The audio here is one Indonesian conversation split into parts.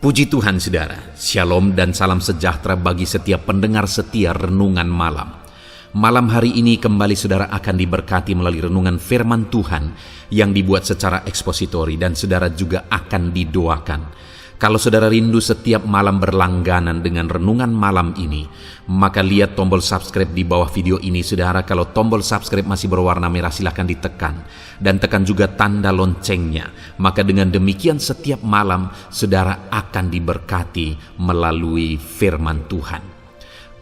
Puji Tuhan saudara, shalom dan salam sejahtera bagi setiap pendengar setia Renungan Malam. Malam hari ini kembali saudara akan diberkati melalui renungan firman Tuhan yang dibuat secara ekspositori dan saudara juga akan didoakan. Kalau saudara rindu setiap malam berlangganan dengan renungan malam ini, maka lihat tombol subscribe di bawah video ini saudara. Kalau tombol subscribe masih berwarna merah silahkan ditekan dan tekan juga tanda loncengnya. Maka dengan demikian setiap malam saudara akan diberkati melalui firman Tuhan.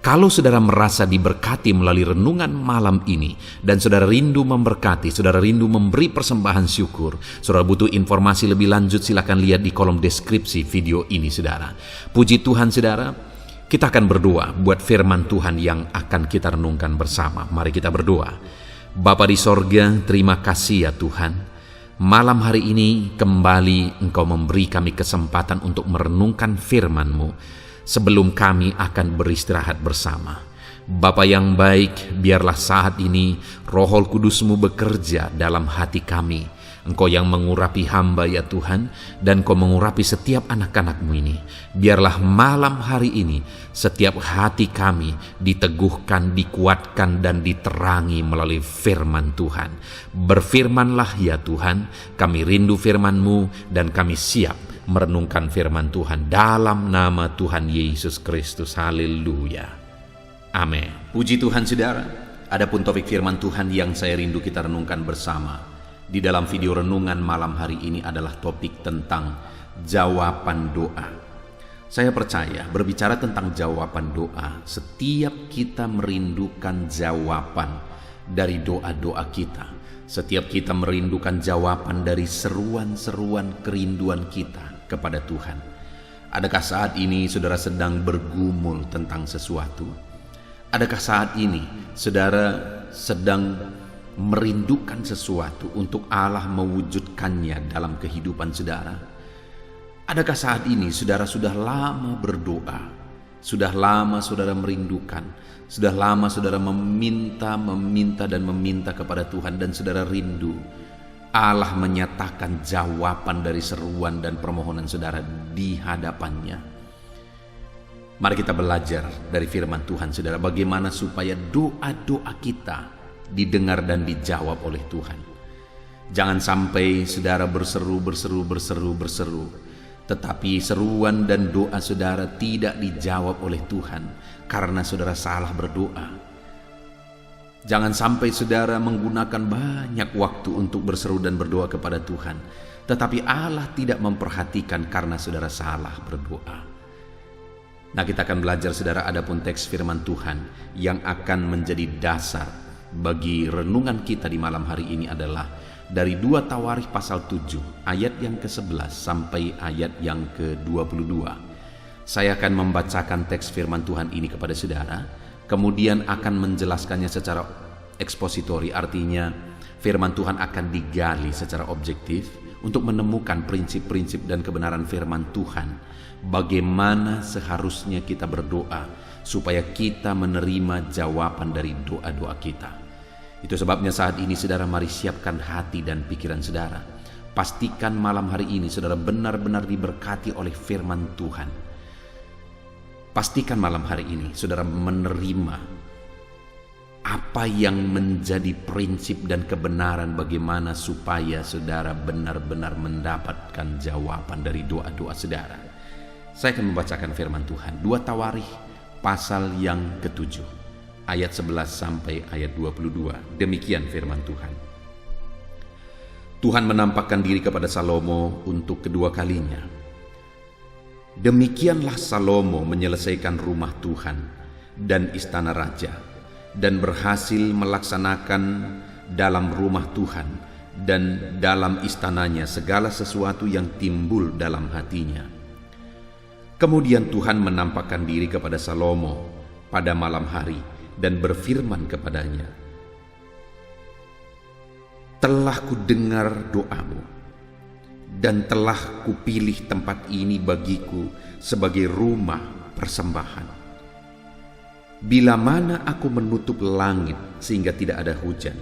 Kalau saudara merasa diberkati melalui renungan malam ini dan saudara rindu memberkati, saudara rindu memberi persembahan syukur, saudara butuh informasi lebih lanjut, silakan lihat di kolom deskripsi video ini saudara. Puji Tuhan saudara, kita akan berdoa buat firman Tuhan yang akan kita renungkan bersama. Mari kita berdoa. Bapa di sorga, terima kasih ya Tuhan. Malam hari ini kembali Engkau memberi kami kesempatan untuk merenungkan firman-Mu. Sebelum kami akan beristirahat bersama. Bapa yang baik, biarlah saat ini Roh Kudus-Mu bekerja dalam hati kami. Engkau yang mengurapi hamba ya Tuhan, dan Engkau mengurapi setiap anak-anak-Mu ini. Biarlah malam hari ini setiap hati kami diteguhkan, dikuatkan, dan diterangi melalui firman Tuhan. Berfirmanlah ya Tuhan, kami rindu firman-Mu dan kami siap merenungkan firman Tuhan dalam nama Tuhan Yesus Kristus. Haleluya. Amin. Puji Tuhan saudara. Adapun topik firman Tuhan yang saya rindu kita renungkan bersama di dalam video renungan malam hari ini adalah topik tentang jawaban doa. Saya percaya berbicara tentang jawaban doa, setiap kita merindukan jawaban dari doa-doa kita. Setiap kita merindukan jawaban dari seruan-seruan kerinduan kita kepada Tuhan. Adakah saat ini saudara sedang bergumul tentang sesuatu? Adakah saat ini saudara sedang merindukan sesuatu untuk Allah mewujudkannya dalam kehidupan saudara? Adakah saat ini saudara sudah lama berdoa? Sudah lama saudara merindukan, sudah lama saudara meminta dan meminta kepada Tuhan, dan saudara rindu Allah menyatakan jawaban dari seruan dan permohonan saudara di hadapannya. Mari kita belajar dari firman Tuhan saudara, bagaimana supaya doa-doa kita didengar dan dijawab oleh Tuhan. Jangan sampai saudara berseru, tetapi seruan dan doa saudara tidak dijawab oleh Tuhan karena saudara salah berdoa. Jangan sampai saudara menggunakan banyak waktu untuk berseru dan berdoa kepada Tuhan, tetapi Allah tidak memperhatikan karena saudara salah berdoa. Nah, kita akan belajar saudara, adapun teks firman Tuhan yang akan menjadi dasar bagi renungan kita di malam hari ini adalah dari 2 Tawarikh pasal 7 ayat yang ke-11 sampai ayat yang ke-22. Saya akan membacakan teks firman Tuhan ini kepada saudara, kemudian akan menjelaskannya secara ekspositori, artinya firman Tuhan akan digali secara objektif untuk menemukan prinsip-prinsip dan kebenaran firman Tuhan. Bagaimana seharusnya kita berdoa supaya kita menerima jawaban dari doa-doa kita. Itu sebabnya saat ini saudara, mari siapkan hati dan pikiran saudara. Pastikan malam hari ini saudara benar-benar diberkati oleh firman Tuhan. Pastikan malam hari ini saudara menerima apa yang menjadi prinsip dan kebenaran bagaimana supaya saudara benar-benar mendapatkan jawaban dari doa-doa saudara. Saya akan membacakan firman Tuhan 2 Tawarikh pasal yang ke-7 ayat 11 sampai ayat 22. Demikian firman Tuhan. Tuhan menampakkan diri kepada Salomo untuk kedua kalinya. Demikianlah Salomo menyelesaikan rumah Tuhan dan istana raja, dan berhasil melaksanakan dalam rumah Tuhan dan dalam istananya segala sesuatu yang timbul dalam hatinya. Kemudian Tuhan menampakkan diri kepada Salomo pada malam hari dan berfirman kepadanya, "Telah kudengar doamu, dan telah kupilih tempat ini bagiku sebagai rumah persembahan. Bila mana aku menutup langit sehingga tidak ada hujan,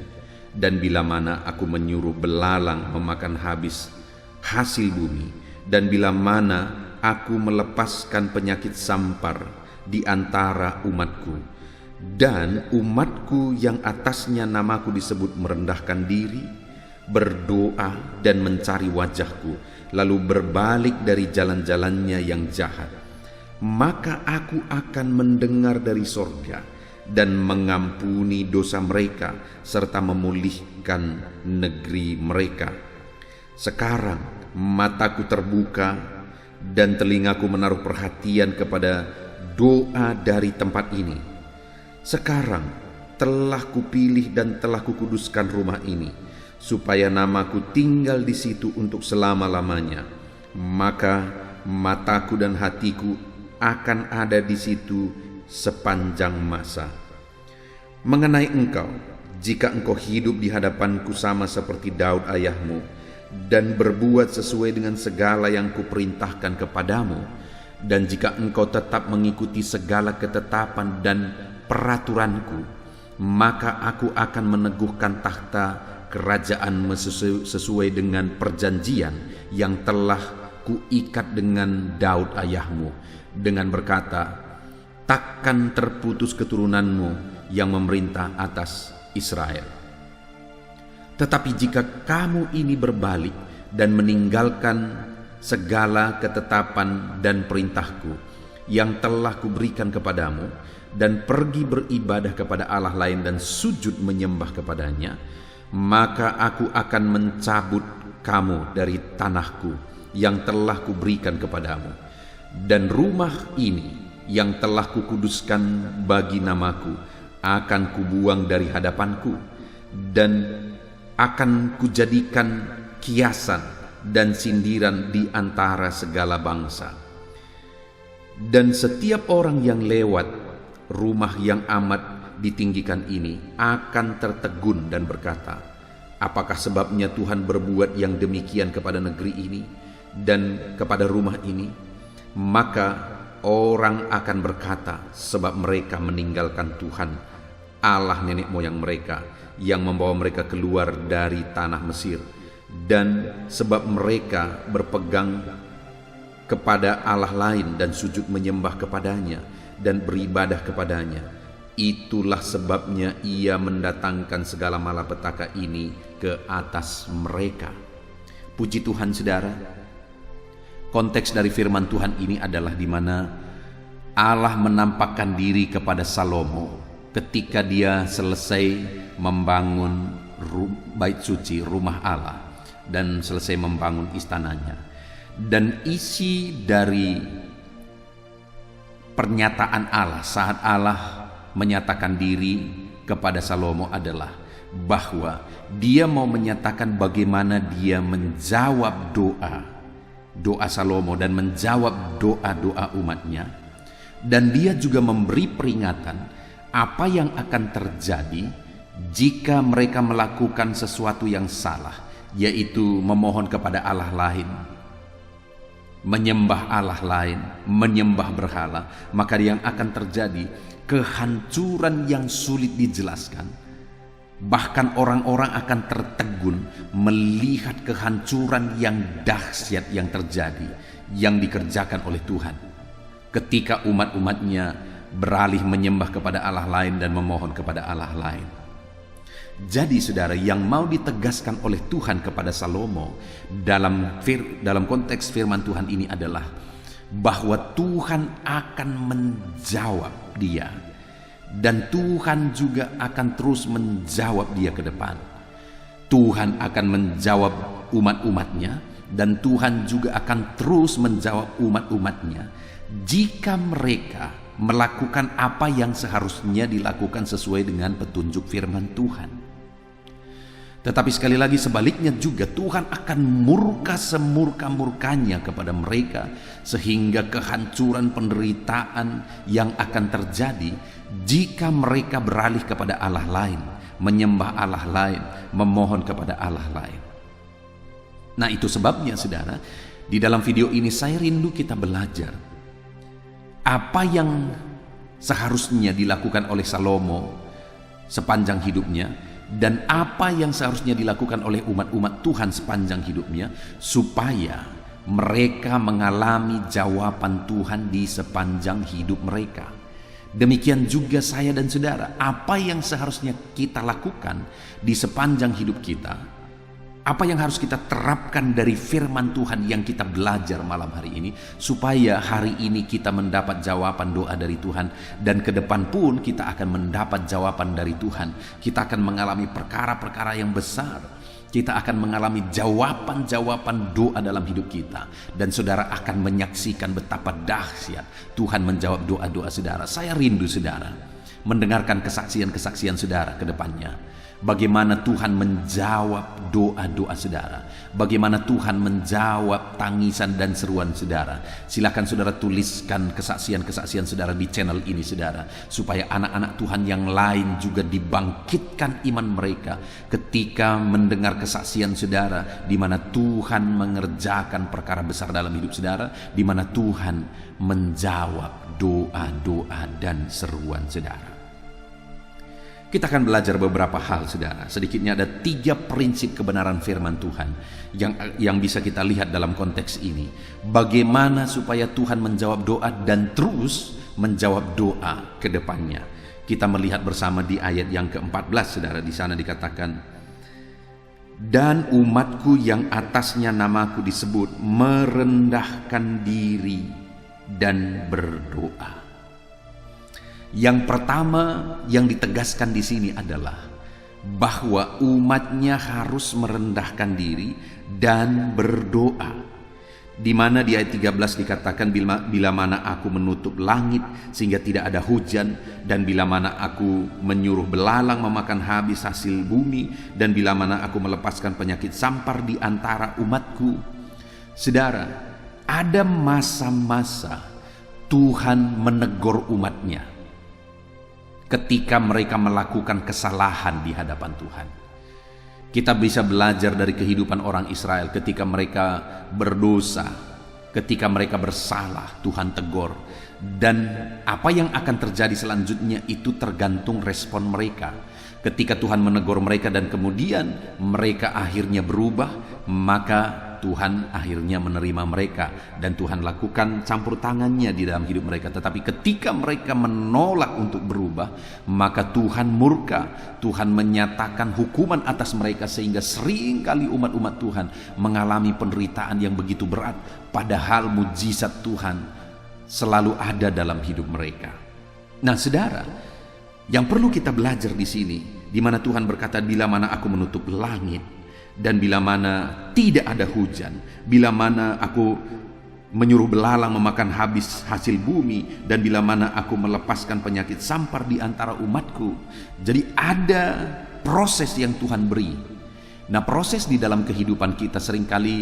dan bila mana aku menyuruh belalang memakan habis hasil bumi, dan bila mana aku melepaskan penyakit sampar di antara umatku, dan umatku yang atasnya namaku disebut merendahkan diri, berdoa dan mencari wajahku, lalu berbalik dari jalan-jalannya yang jahat, maka aku akan mendengar dari sorga dan mengampuni dosa mereka serta memulihkan negeri mereka. Sekarang mataku terbuka dan telingaku menaruh perhatian kepada doa dari tempat ini. Sekarang telah kupilih dan telah kukuduskan rumah ini, supaya namaku tinggal di situ untuk selama-lamanya. Maka mataku dan hatiku akan ada di situ sepanjang masa. Mengenai engkau, jika engkau hidup di hadapanku sama seperti Daud ayahmu, dan berbuat sesuai dengan segala yang kuperintahkan kepadamu, dan jika engkau tetap mengikuti segala ketetapan dan peraturanku, maka aku akan meneguhkan takhta kerajaanmu sesuai dengan perjanjian yang telah kuikat dengan Daud ayahmu, dengan berkata, takkan terputus keturunanmu yang memerintah atas Israel. Tetapi jika kamu ini berbalik dan meninggalkan segala ketetapan dan perintahku yang telah kuberikan kepadamu, dan pergi beribadah kepada Allah lain dan sujud menyembah kepadanya, maka aku akan mencabut kamu dari tanahku yang telah kuberikan kepadamu, dan rumah ini yang telah kukuduskan bagi namaku akan kubuang dari hadapanku, dan akan kujadikan kiasan dan sindiran di antara segala bangsa. Dan setiap orang yang lewat rumah yang amat ditinggikan ini akan tertegun dan berkata, apakah sebabnya Tuhan berbuat yang demikian kepada negeri ini dan kepada rumah ini? Maka orang akan berkata, sebab mereka meninggalkan Tuhan Allah nenek moyang mereka yang membawa mereka keluar dari tanah Mesir, dan sebab mereka berpegang kepada Allah lain dan sujud menyembah kepadanya dan beribadah kepadanya. Itulah sebabnya ia mendatangkan segala malapetaka ini ke atas mereka. Puji Tuhan, saudara. Konteks dari firman Tuhan ini adalah di mana Allah menampakkan diri kepada Salomo ketika dia selesai membangun bait suci, rumah Allah, dan selesai membangun istananya. Dan isi dari pernyataan Allah saat Allah menyatakan diri kepada Salomo adalah bahwa dia mau menyatakan bagaimana dia menjawab doa Salomo dan menjawab doa-doa umatnya. Dan dia juga memberi peringatan apa yang akan terjadi jika mereka melakukan sesuatu yang salah, yaitu memohon kepada Allah lain, menyembah Allah lain, menyembah berhala. Maka yang akan terjadi kehancuran yang sulit dijelaskan. Bahkan orang-orang akan tertegun melihat kehancuran yang dahsyat yang terjadi, yang dikerjakan oleh Tuhan ketika umat-umatnya beralih menyembah kepada Allah lain dan memohon kepada Allah lain. Jadi saudara, yang mau ditegaskan oleh Tuhan kepada Salomo dalam konteks firman Tuhan ini adalah bahwa Tuhan akan menjawab dia, dan Tuhan juga akan terus menjawab dia ke depan. Tuhan akan menjawab umat-umatnya, dan Tuhan juga akan terus menjawab umat-umatnya jika mereka melakukan apa yang seharusnya dilakukan sesuai dengan petunjuk firman Tuhan. Tetapi sekali lagi sebaliknya juga, Tuhan akan murka semurka-murkanya kepada mereka, sehingga kehancuran penderitaan yang akan terjadi jika mereka beralih kepada Allah lain, menyembah Allah lain, memohon kepada Allah lain. Nah, itu sebabnya saudara, di dalam video ini saya rindu kita belajar apa yang seharusnya dilakukan oleh Salomo sepanjang hidupnya, dan apa yang seharusnya dilakukan oleh umat-umat Tuhan sepanjang hidupnya, supaya Mereka mengalami jawaban Tuhan di sepanjang hidup mereka. Demikian juga saya dan saudara, apa yang seharusnya kita lakukan di sepanjang hidup kita, apa yang harus kita terapkan dari firman Tuhan yang kita belajar malam hari ini, supaya hari ini kita mendapat jawaban doa dari Tuhan, dan ke depan pun kita akan mendapat jawaban dari Tuhan. Kita akan mengalami perkara-perkara yang besar. Kita akan mengalami jawaban-jawaban doa dalam hidup kita. Dan saudara akan menyaksikan betapa dahsyat Tuhan menjawab doa-doa saudara. Saya rindu saudara mendengarkan kesaksian-kesaksian saudara ke depannya. Bagaimana Tuhan menjawab doa-doa saudara. Bagaimana Tuhan menjawab tangisan dan seruan saudara. Silakan saudara tuliskan kesaksian-kesaksian saudara di channel ini saudara. Supaya anak-anak Tuhan yang lain juga dibangkitkan iman mereka ketika mendengar kesaksian saudara. Di mana Tuhan mengerjakan perkara besar dalam hidup saudara. Di mana Tuhan menjawab doa-doa dan seruan saudara. Kita akan belajar beberapa hal saudara. Sedikitnya ada 3 prinsip kebenaran firman Tuhan yang bisa kita lihat dalam konteks ini. Bagaimana supaya Tuhan menjawab doa dan terus menjawab doa ke depannya. Kita melihat bersama di ayat yang ke-14 saudara. Di sana dikatakan, dan umatku yang atasnya namaku disebut merendahkan diri dan berdoa. Yang pertama yang ditegaskan di sini adalah bahwa umatnya harus merendahkan diri dan berdoa. Di mana di ayat 13 dikatakan, bila mana aku menutup langit sehingga tidak ada hujan, dan bila mana aku menyuruh belalang memakan habis hasil bumi, dan bila mana aku melepaskan penyakit sampar di antara umatku. Saudara, ada masa-masa Tuhan menegur umatnya ketika mereka melakukan kesalahan di hadapan Tuhan. Kita bisa belajar dari kehidupan orang Israel ketika mereka berdosa, ketika mereka bersalah, Tuhan tegur. Dan apa yang akan terjadi selanjutnya itu tergantung respon mereka. Ketika Tuhan menegur mereka dan kemudian mereka akhirnya berubah, maka Tuhan akhirnya menerima mereka dan Tuhan lakukan campur tangannya di dalam hidup mereka. Tetapi ketika mereka menolak untuk berubah, maka Tuhan murka. Tuhan menyatakan hukuman atas mereka sehingga seringkali umat-umat Tuhan mengalami penderitaan yang begitu berat, padahal mujizat Tuhan selalu ada dalam hidup mereka. Nah, saudara, yang perlu kita belajar di sini, di mana Tuhan berkata, bila mana aku menutup langit, dan bila mana tidak ada hujan, bila mana aku menyuruh belalang memakan habis hasil bumi, dan bila mana aku melepaskan penyakit sampar di antara umatku. Jadi ada proses yang Tuhan beri. Nah, proses di dalam kehidupan kita seringkali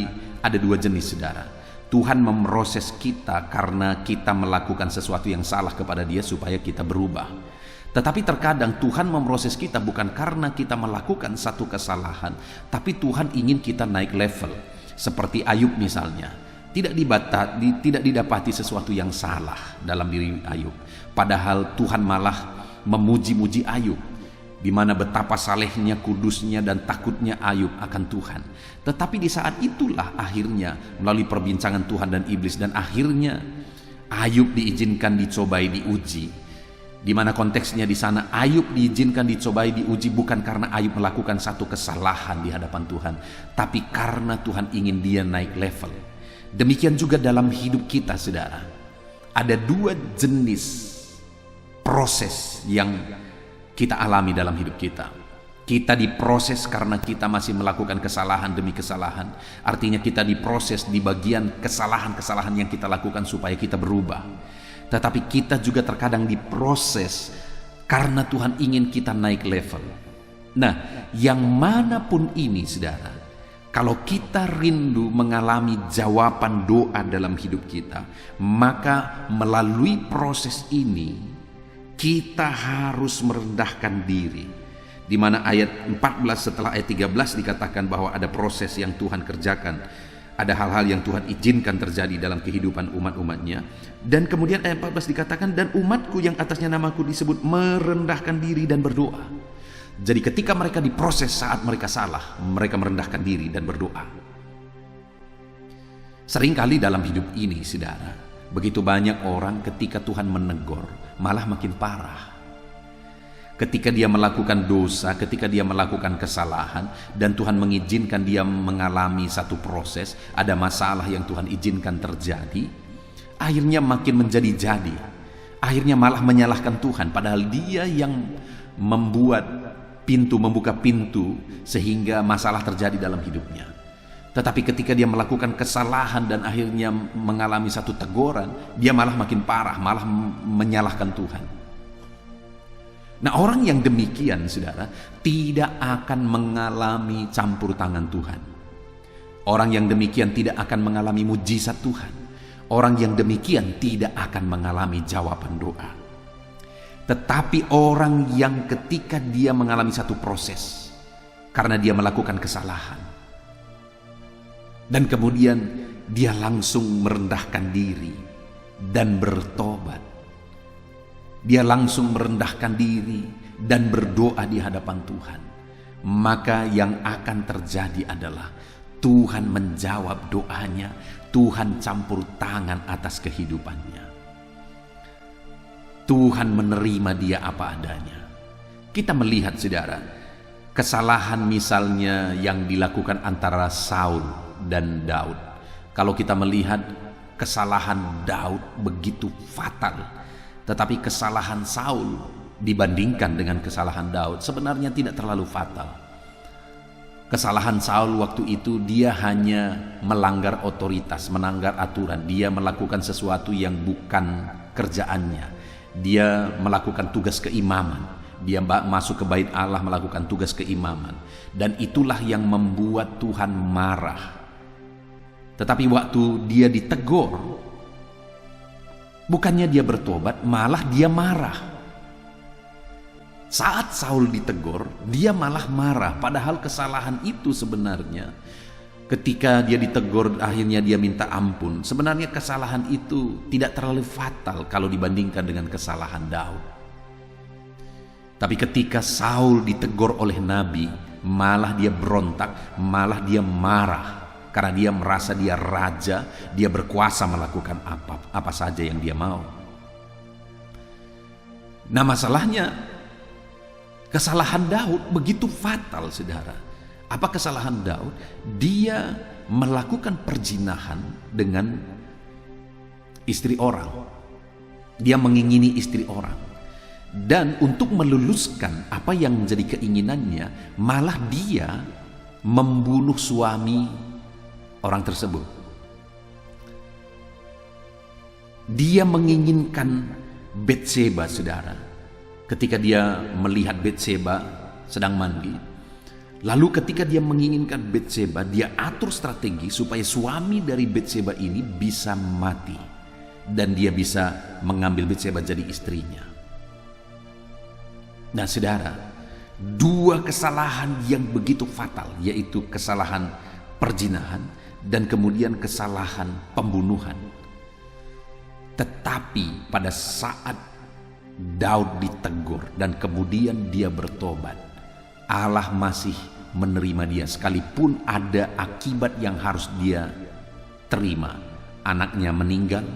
ada 2 jenis saudara. Tuhan memproses kita karena kita melakukan sesuatu yang salah kepada Dia supaya kita berubah. Tetapi terkadang Tuhan memproses kita bukan karena kita melakukan satu kesalahan, tapi Tuhan ingin kita naik level. Seperti Ayub misalnya, tidak didapati sesuatu yang salah dalam diri Ayub. Padahal Tuhan malah memuji-muji Ayub, di mana betapa salehnya, kudusnya, dan takutnya Ayub akan Tuhan. Tetapi di saat itulah akhirnya melalui perbincangan Tuhan dan iblis, dan akhirnya Ayub diizinkan dicobai, diuji. Di mana konteksnya di sana Ayub diizinkan dicobai, diuji bukan karena Ayub melakukan satu kesalahan di hadapan Tuhan, tapi karena Tuhan ingin dia naik level. Demikian juga dalam hidup kita saudara. Ada 2 jenis proses yang kita alami dalam hidup kita. Kita diproses karena kita masih melakukan kesalahan demi kesalahan. Artinya kita diproses di bagian kesalahan-kesalahan yang kita lakukan supaya kita berubah. Tetapi kita juga terkadang diproses karena Tuhan ingin kita naik level. Nah, yang manapun ini saudara, kalau kita rindu mengalami jawaban doa dalam hidup kita, maka melalui proses ini kita harus merendahkan diri. Di mana ayat 14 setelah ayat 13 dikatakan bahwa ada proses yang Tuhan kerjakan. Ada hal-hal yang Tuhan izinkan terjadi dalam kehidupan umat-umatnya. Dan kemudian ayat 14 dikatakan, dan umatku yang atasnya namaku disebut merendahkan diri dan berdoa. Jadi ketika mereka diproses saat mereka salah, mereka merendahkan diri dan berdoa. Seringkali dalam hidup ini, saudara, begitu banyak orang ketika Tuhan menegur, malah makin parah. Ketika dia melakukan dosa, ketika dia melakukan kesalahan, dan Tuhan mengizinkan dia mengalami satu proses, ada masalah yang Tuhan izinkan terjadi, akhirnya makin menjadi-jadi. Akhirnya malah menyalahkan Tuhan, padahal dia yang membuka pintu, sehingga masalah terjadi dalam hidupnya. Tetapi ketika dia melakukan kesalahan dan akhirnya mengalami satu teguran, dia malah makin parah, malah menyalahkan Tuhan. Nah, orang yang demikian, saudara, tidak akan mengalami campur tangan Tuhan. Orang yang demikian tidak akan mengalami mujizat Tuhan. Orang yang demikian tidak akan mengalami jawaban doa. Tetapi orang yang ketika dia mengalami satu proses, karena dia melakukan kesalahan, dan kemudian dia langsung merendahkan diri dan bertobat. Dia langsung merendahkan diri dan berdoa di hadapan Tuhan. Maka yang akan terjadi adalah Tuhan menjawab doanya, Tuhan campur tangan atas kehidupannya. Tuhan menerima dia apa adanya. Kita melihat, saudara, kesalahan misalnya yang dilakukan antara Saul dan Daud. Kalau kita melihat kesalahan Daud begitu fatal, tetapi kesalahan Saul dibandingkan dengan kesalahan Daud sebenarnya tidak terlalu fatal. Kesalahan Saul waktu itu dia hanya melanggar otoritas, melanggar aturan. Dia melakukan sesuatu yang bukan kerjaannya. Dia melakukan tugas keimaman. Dia masuk ke bait Allah melakukan tugas keimaman. Dan itulah yang membuat Tuhan marah. Tetapi waktu dia ditegur, bukannya dia bertobat, malah dia marah. Saat Saul ditegur, dia malah marah. Padahal kesalahan itu sebenarnya, ketika dia ditegur akhirnya dia minta ampun, sebenarnya kesalahan itu tidak terlalu fatal kalau dibandingkan dengan kesalahan Daud. Tapi ketika Saul ditegur oleh Nabi, malah dia berontak, malah dia marah. Karena dia merasa dia raja, dia berkuasa melakukan apa saja yang dia mau. Nah, masalahnya kesalahan Daud begitu fatal, saudara. Apa kesalahan Daud? Dia melakukan perzinahan dengan istri orang. Dia mengingini istri orang. Dan untuk meluluskan apa yang menjadi keinginannya, malah dia membunuh suami orang tersebut. Dia menginginkan Betseba, saudara. Ketika dia melihat Betseba sedang mandi, lalu ketika dia menginginkan Betseba, dia atur strategi supaya suami dari Betseba ini bisa mati dan dia bisa mengambil Betseba jadi istrinya. Nah, saudara, dua kesalahan yang begitu fatal, yaitu kesalahan perzinahan dan kemudian kesalahan pembunuhan. Tetapi pada saat Daud ditegur dan kemudian dia bertobat, Allah masih menerima dia sekalipun ada akibat yang harus dia terima. Anaknya meninggal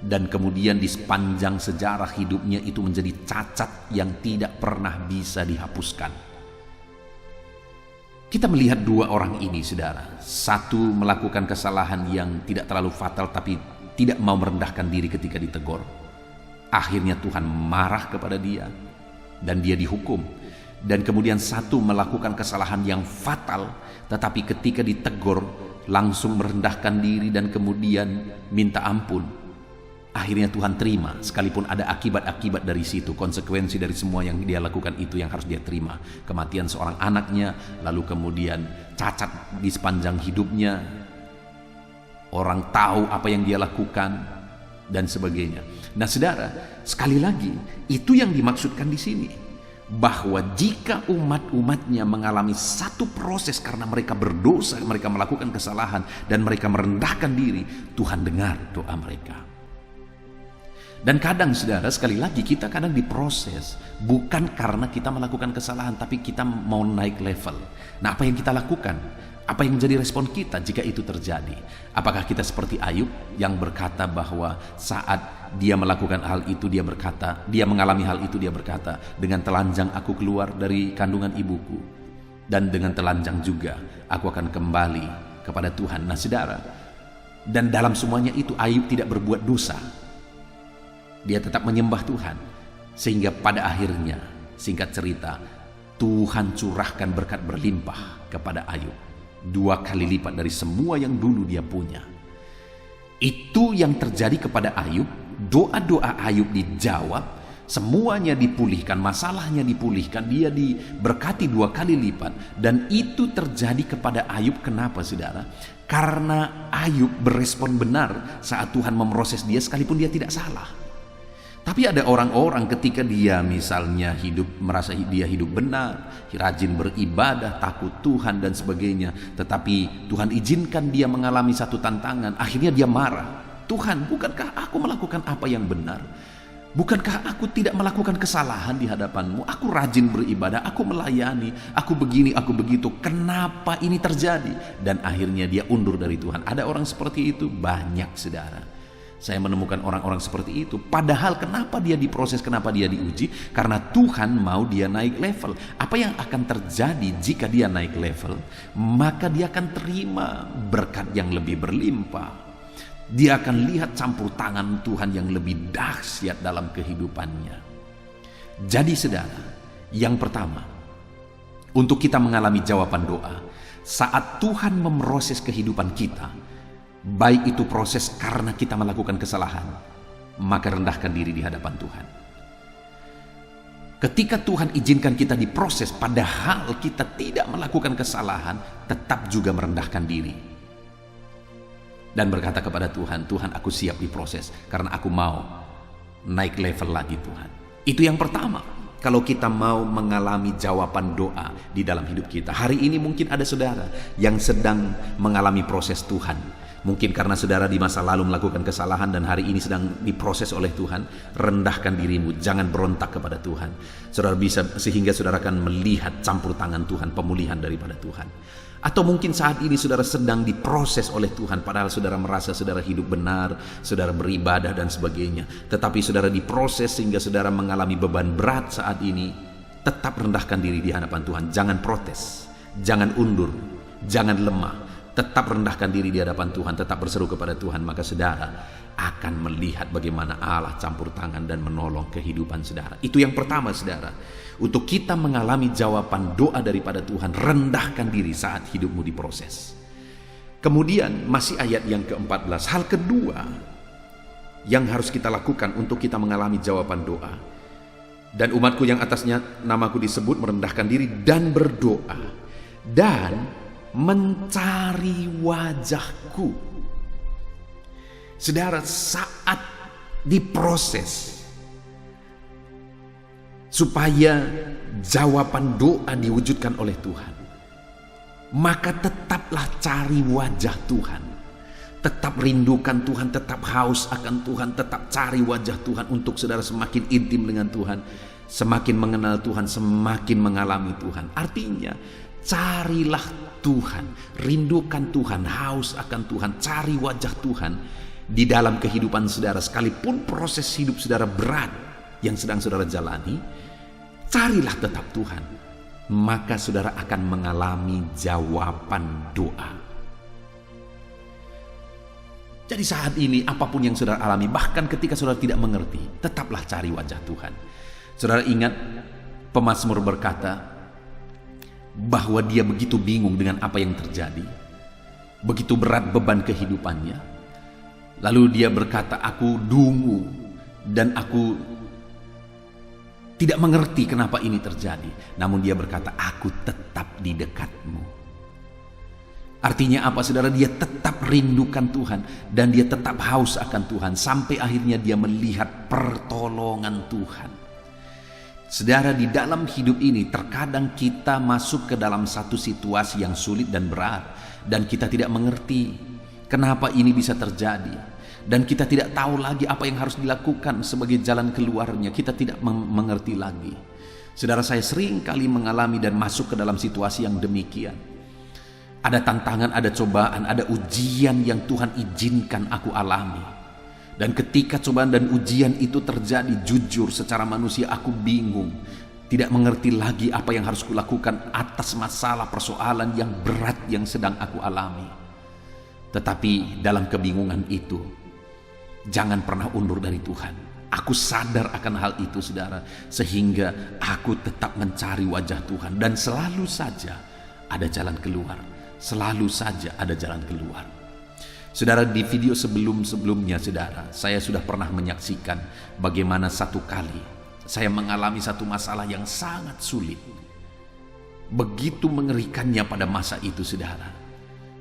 dan kemudian di sepanjang sejarah hidupnya itu menjadi cacat yang tidak pernah bisa dihapuskan. Kita melihat dua orang ini, saudara. Satu melakukan kesalahan yang tidak terlalu fatal tapi tidak mau merendahkan diri ketika ditegur. Akhirnya Tuhan marah kepada dia dan dia dihukum. Dan kemudian satu melakukan kesalahan yang fatal tetapi ketika ditegur langsung merendahkan diri dan kemudian minta ampun. Akhirnya Tuhan terima, sekalipun ada akibat-akibat dari situ, konsekuensi dari semua yang dia lakukan itu yang harus dia terima. Kematian seorang anaknya, lalu kemudian cacat di sepanjang hidupnya, orang tahu apa yang dia lakukan, dan sebagainya. Nah, saudara, sekali lagi, itu yang dimaksudkan di sini. Bahwa jika umat-umatnya mengalami satu proses karena mereka berdosa, mereka melakukan kesalahan, dan mereka merendahkan diri, Tuhan dengar doa mereka. Dan kadang, saudara, sekali lagi kita kadang diproses bukan karena kita melakukan kesalahan, tapi kita mau naik level. Nah, apa yang kita lakukan? Apa yang menjadi respon kita jika itu terjadi? Apakah kita seperti Ayub yang berkata bahwa saat dia melakukan hal itu, dia mengalami hal itu, dia berkata, dengan telanjang aku keluar dari kandungan ibuku, dan dengan telanjang juga aku akan kembali kepada Tuhan. Nah saudara, dan dalam semuanya itu Ayub tidak berbuat dosa. Dia tetap menyembah Tuhan. Sehingga pada akhirnya, singkat cerita, Tuhan curahkan berkat berlimpah kepada Ayub. 2 kali lipat dari semua yang dulu dia punya. Itu yang terjadi kepada Ayub. Doa-doa Ayub dijawab, semuanya dipulihkan, masalahnya dipulihkan, dia diberkati 2 kali lipat. Dan itu terjadi kepada Ayub. Kenapa saudara? Karena Ayub berespon benar saat Tuhan memproses dia sekalipun dia tidak salah. Tapi ada orang-orang ketika dia misalnya merasa dia hidup benar, rajin beribadah, takut Tuhan dan sebagainya, tetapi Tuhan izinkan dia mengalami satu tantangan, akhirnya dia marah. Tuhan, bukankah aku melakukan apa yang benar? Bukankah aku tidak melakukan kesalahan di hadapan-Mu? Aku rajin beribadah, aku melayani, aku begini, aku begitu. Kenapa ini terjadi? Dan akhirnya dia undur dari Tuhan. Ada orang seperti itu? Banyak saudara. Saya menemukan orang-orang seperti itu. Padahal kenapa dia diproses, kenapa dia diuji? Karena Tuhan mau dia naik level. Apa yang akan terjadi jika dia naik level? Maka dia akan terima berkat yang lebih berlimpah. Dia akan lihat campur tangan Tuhan yang lebih dahsyat dalam kehidupannya. Jadi saudara, yang pertama, untuk kita mengalami jawaban doa, saat Tuhan memproses kehidupan kita, baik itu proses karena kita melakukan kesalahan, maka rendahkan diri di hadapan Tuhan. Ketika Tuhan izinkan kita diproses padahal kita tidak melakukan kesalahan, tetap juga merendahkan diri dan berkata kepada Tuhan, Tuhan aku siap diproses karena aku mau naik level lagi Tuhan. Itu yang pertama. Kalau kita mau mengalami jawaban doa di dalam hidup kita. Hari ini mungkin ada saudara yang sedang mengalami proses Tuhan. Mungkin karena saudara di masa lalu melakukan kesalahan dan hari ini sedang diproses oleh Tuhan. Rendahkan dirimu, jangan berontak kepada Tuhan. Saudara bisa, sehingga saudara akan melihat campur tangan Tuhan, pemulihan daripada Tuhan. Atau mungkin saat ini saudara sedang diproses oleh Tuhan, padahal saudara merasa saudara hidup benar, saudara beribadah dan sebagainya. Tetapi saudara diproses sehingga saudara mengalami beban berat saat ini. Tetap rendahkan diri di hadapan Tuhan. Jangan protes, jangan undur, jangan lemah. Tetap rendahkan diri di hadapan Tuhan, tetap berseru kepada Tuhan, maka saudara akan melihat bagaimana Allah campur tangan dan menolong kehidupan saudara. Itu yang pertama saudara. Untuk kita mengalami jawaban doa daripada Tuhan, rendahkan diri saat hidupmu diproses. Kemudian masih ayat yang ke-14, hal kedua yang harus kita lakukan untuk kita mengalami jawaban doa. Dan umatku yang atasnya namaku disebut merendahkan diri dan berdoa dan mencari wajahku. Saudara, saat diproses supaya jawaban doa diwujudkan oleh Tuhan, maka tetaplah cari wajah Tuhan. Tetap rindukan Tuhan, tetap haus akan Tuhan, tetap cari wajah Tuhan untuk saudara semakin intim dengan Tuhan, semakin mengenal Tuhan, semakin mengalami Tuhan. Artinya, carilah Tuhan, rindukan Tuhan, haus akan Tuhan, cari wajah Tuhan di dalam kehidupan saudara. Sekalipun proses hidup saudara berat yang sedang saudara jalani, carilah tetap Tuhan. Maka saudara akan mengalami jawaban doa. Jadi saat ini apapun yang saudara alami, bahkan ketika saudara tidak mengerti, tetaplah cari wajah Tuhan. Saudara ingat pemazmur berkata, bahwa dia begitu bingung dengan apa yang terjadi, begitu berat beban kehidupannya. Lalu dia berkata, aku dungu dan aku tidak mengerti kenapa ini terjadi. Namun dia berkata, aku tetap di dekatmu. Artinya apa saudara? Dia tetap rindukan Tuhan dan dia tetap haus akan Tuhan sampai akhirnya dia melihat pertolongan Tuhan. Saudara, di dalam hidup ini terkadang kita masuk ke dalam satu situasi yang sulit dan berat, dan kita tidak mengerti kenapa ini bisa terjadi, dan kita tidak tahu lagi apa yang harus dilakukan sebagai jalan keluarnya. Kita tidak mengerti lagi. Saudara, saya sering kali mengalami dan masuk ke dalam situasi yang demikian. Ada tantangan, ada cobaan, ada ujian yang Tuhan izinkan aku alami. Dan ketika cobaan dan ujian itu terjadi, jujur secara manusia aku bingung. Tidak mengerti lagi apa yang harus kulakukan atas masalah persoalan yang berat yang sedang aku alami. Tetapi dalam kebingungan itu, jangan pernah undur dari Tuhan. Aku sadar akan hal itu, saudara, sehingga aku tetap mencari wajah Tuhan. Dan selalu saja ada jalan keluar. Selalu saja ada jalan keluar. Saudara, di video sebelum-sebelumnya, saudara, saya sudah pernah menyaksikan bagaimana satu kali saya mengalami satu masalah yang sangat sulit. Begitu mengerikannya pada masa itu, saudara.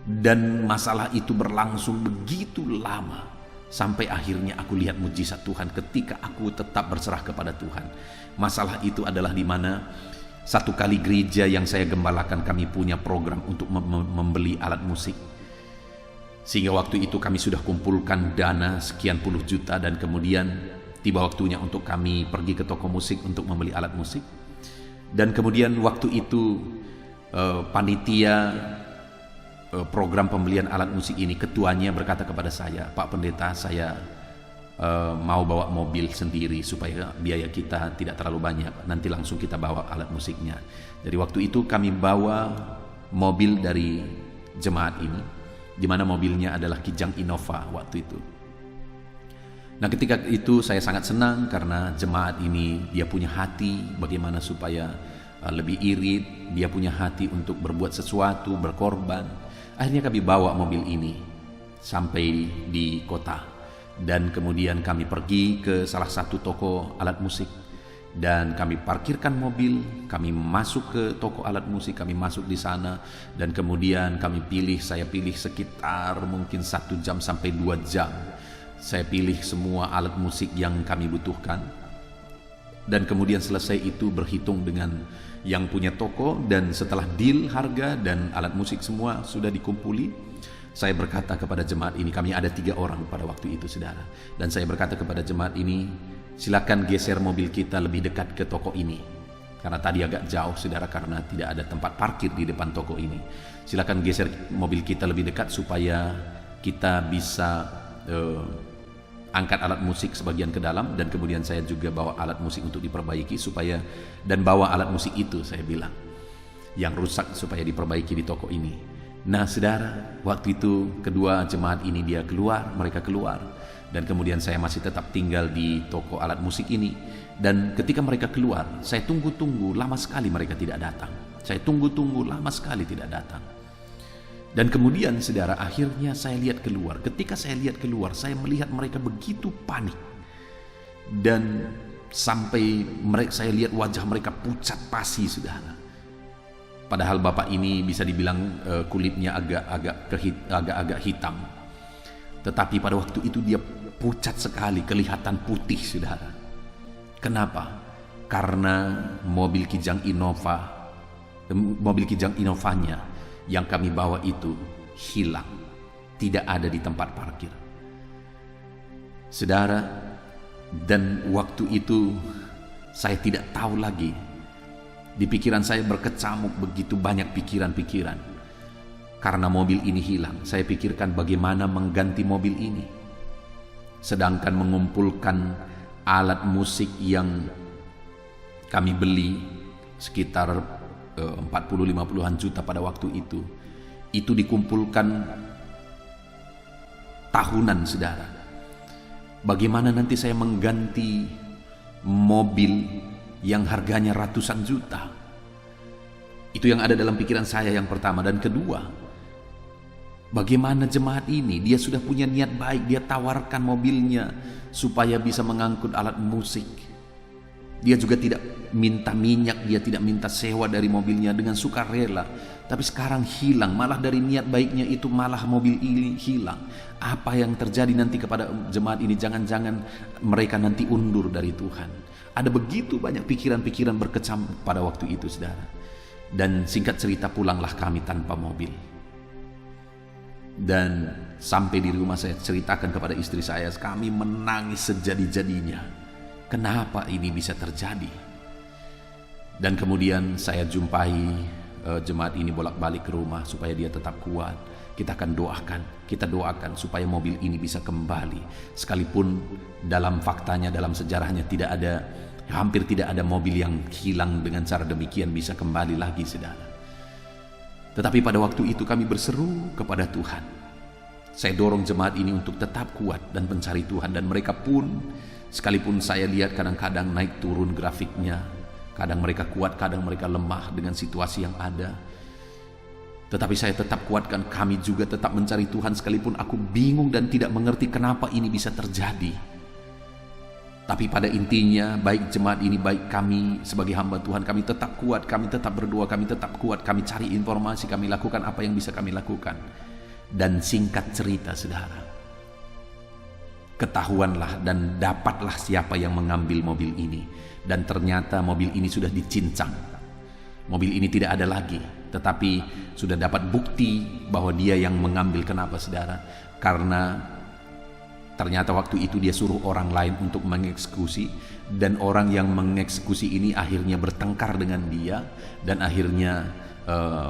Dan masalah itu berlangsung begitu lama. Sampai akhirnya aku lihat mujizat Tuhan ketika aku tetap berserah kepada Tuhan. Masalah itu adalah di mana satu kali gereja yang saya gembalakan, kami punya program untuk membeli alat musik. Sehingga waktu itu kami sudah kumpulkan dana sekian puluh juta, dan kemudian tiba waktunya untuk kami pergi ke toko musik untuk membeli alat musik. Dan kemudian waktu itu panitia program pembelian alat musik ini, ketuanya berkata kepada saya, "Pak Pendeta, saya mau bawa mobil sendiri supaya biaya kita tidak terlalu banyak, nanti langsung kita bawa alat musiknya." Jadi waktu itu kami bawa mobil dari jemaat ini, di mana mobilnya adalah Kijang Innova waktu itu. Nah, ketika itu saya sangat senang karena jemaat ini dia punya hati bagaimana supaya lebih irit, dia punya hati untuk berbuat sesuatu, berkorban. Akhirnya kami bawa mobil ini sampai di kota. Dan kemudian kami pergi ke salah satu toko alat musik dan kami parkirkan mobil, kami masuk ke toko alat musik, kami masuk di sana dan kemudian saya pilih sekitar mungkin 1 jam sampai 2 jam. Saya pilih semua alat musik yang kami butuhkan dan kemudian selesai itu berhitung dengan yang punya toko, dan setelah deal harga dan alat musik semua sudah dikumpuli, saya berkata kepada jemaat ini, kami ada 3 orang pada waktu itu, saudara. Dan saya berkata kepada jemaat ini, silakan geser mobil kita lebih dekat ke toko ini. Karena tadi agak jauh, saudara, karena tidak ada tempat parkir di depan toko ini. Silakan geser mobil kita lebih dekat supaya kita bisa angkat alat musik sebagian ke dalam. Dan kemudian saya juga bawa alat musik untuk diperbaiki dan bawa alat musik itu, saya bilang, yang rusak supaya diperbaiki di toko ini. Nah, saudara, waktu itu kedua jemaat ini mereka keluar dan kemudian saya masih tetap tinggal di toko alat musik ini. Dan ketika mereka keluar, saya tunggu-tunggu, lama sekali mereka tidak datang. Saya tunggu-tunggu, lama sekali tidak datang. Dan kemudian, saudara, akhirnya saya lihat keluar. Ketika saya lihat keluar, saya melihat mereka begitu panik. Dan sampai saya lihat wajah mereka pucat pasi, saudara. Padahal bapak ini bisa dibilang kulitnya agak hitam. Tetapi pada waktu itu dia pucat sekali, kelihatan putih, saudara. Kenapa? Karena mobil Kijang Innovanya yang kami bawa itu hilang, tidak ada di tempat parkir, saudara. Dan waktu itu saya tidak tahu lagi. Di pikiran saya berkecamuk begitu banyak pikiran-pikiran. Karena mobil ini hilang, saya pikirkan bagaimana mengganti mobil ini. Sedangkan mengumpulkan alat musik yang kami beli sekitar 40-50-an juta pada waktu itu dikumpulkan tahunan, saudara. Bagaimana nanti saya mengganti mobil yang harganya ratusan juta? Itu yang ada dalam pikiran saya yang pertama. Dan kedua, bagaimana jemaat ini, dia sudah punya niat baik, dia tawarkan mobilnya supaya bisa mengangkut alat musik. Dia juga tidak minta minyak, dia tidak minta sewa dari mobilnya, dengan sukarela. Tapi sekarang hilang, malah dari niat baiknya itu malah mobil ini hilang. Apa yang terjadi nanti kepada jemaat ini? Jangan-jangan mereka nanti undur dari Tuhan. Ada begitu banyak pikiran-pikiran berkecamuk pada waktu itu, saudara. Dan singkat cerita, pulanglah kami tanpa mobil. Dan sampai di rumah saya ceritakan kepada istri saya, kami menangis sejadi-jadinya. Kenapa ini bisa terjadi? Dan kemudian saya jumpai jemaat ini bolak-balik ke rumah supaya dia tetap kuat. Kita akan kita doakan supaya mobil ini bisa kembali. Sekalipun dalam faktanya, dalam sejarahnya hampir tidak ada mobil yang hilang dengan cara demikian bisa kembali lagi, saudara. Tetapi pada waktu itu kami berseru kepada Tuhan. Saya dorong jemaat ini untuk tetap kuat dan mencari Tuhan, dan mereka pun, sekalipun saya lihat kadang-kadang naik turun grafiknya, kadang mereka kuat, kadang mereka lemah dengan situasi yang ada, tetapi saya tetap kuatkan, kami juga tetap mencari Tuhan sekalipun aku bingung dan tidak mengerti kenapa ini bisa terjadi. Tapi pada intinya, baik jemaat ini, baik kami sebagai hamba Tuhan, kami tetap kuat, kami tetap berdoa, kami tetap kuat, kami cari informasi, kami lakukan apa yang bisa kami lakukan. Dan singkat cerita, saudara, ketahuanlah dan dapatlah siapa yang mengambil mobil ini. Dan ternyata mobil ini sudah dicincang. Mobil ini tidak ada lagi, tetapi sudah dapat bukti bahwa dia yang mengambil. Kenapa, saudara? Karena ternyata waktu itu dia suruh orang lain untuk mengeksekusi, dan orang yang mengeksekusi ini akhirnya bertengkar dengan dia, dan akhirnya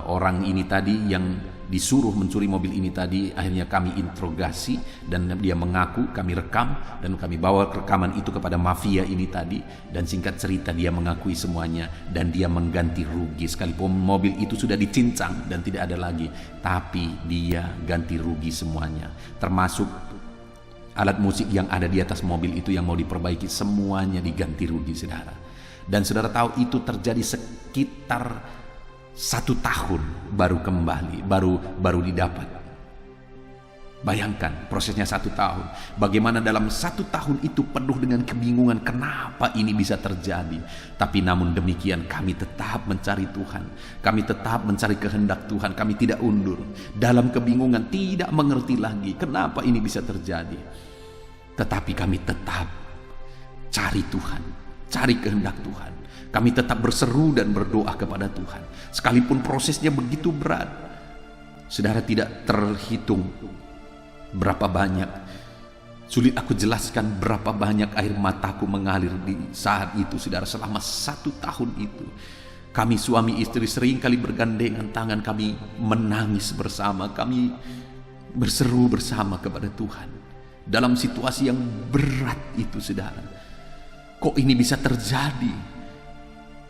orang ini tadi yang disuruh mencuri mobil ini tadi, akhirnya kami interogasi dan dia mengaku, kami rekam dan kami bawa rekaman itu kepada mafia ini tadi, dan singkat cerita dia mengakui semuanya dan dia mengganti rugi. Sekalipun mobil itu sudah dicincang dan tidak ada lagi, tapi dia ganti rugi semuanya, termasuk alat musik yang ada di atas mobil itu yang mau diperbaiki, semuanya diganti rugi, saudara. Dan saudara tahu itu terjadi sekitar 1 tahun baru kembali, baru didapat. Bayangkan prosesnya 1 tahun. Bagaimana dalam 1 tahun itu penuh dengan kebingungan, kenapa ini bisa terjadi. Tapi namun demikian kami tetap mencari Tuhan, kami tetap mencari kehendak Tuhan, kami tidak undur. Dalam kebingungan, tidak mengerti lagi kenapa ini bisa terjadi, tetapi kami tetap cari Tuhan, cari kehendak Tuhan. Kami tetap berseru dan berdoa kepada Tuhan, sekalipun prosesnya begitu berat. Saudara, tidak terhitung berapa banyak, sulit aku jelaskan berapa banyak air mataku mengalir di saat itu, saudara. Selama 1 tahun itu kami suami istri sering kali bergandengan tangan, kami menangis bersama, kami berseru bersama kepada Tuhan dalam situasi yang berat itu, saudara. Kok ini bisa terjadi?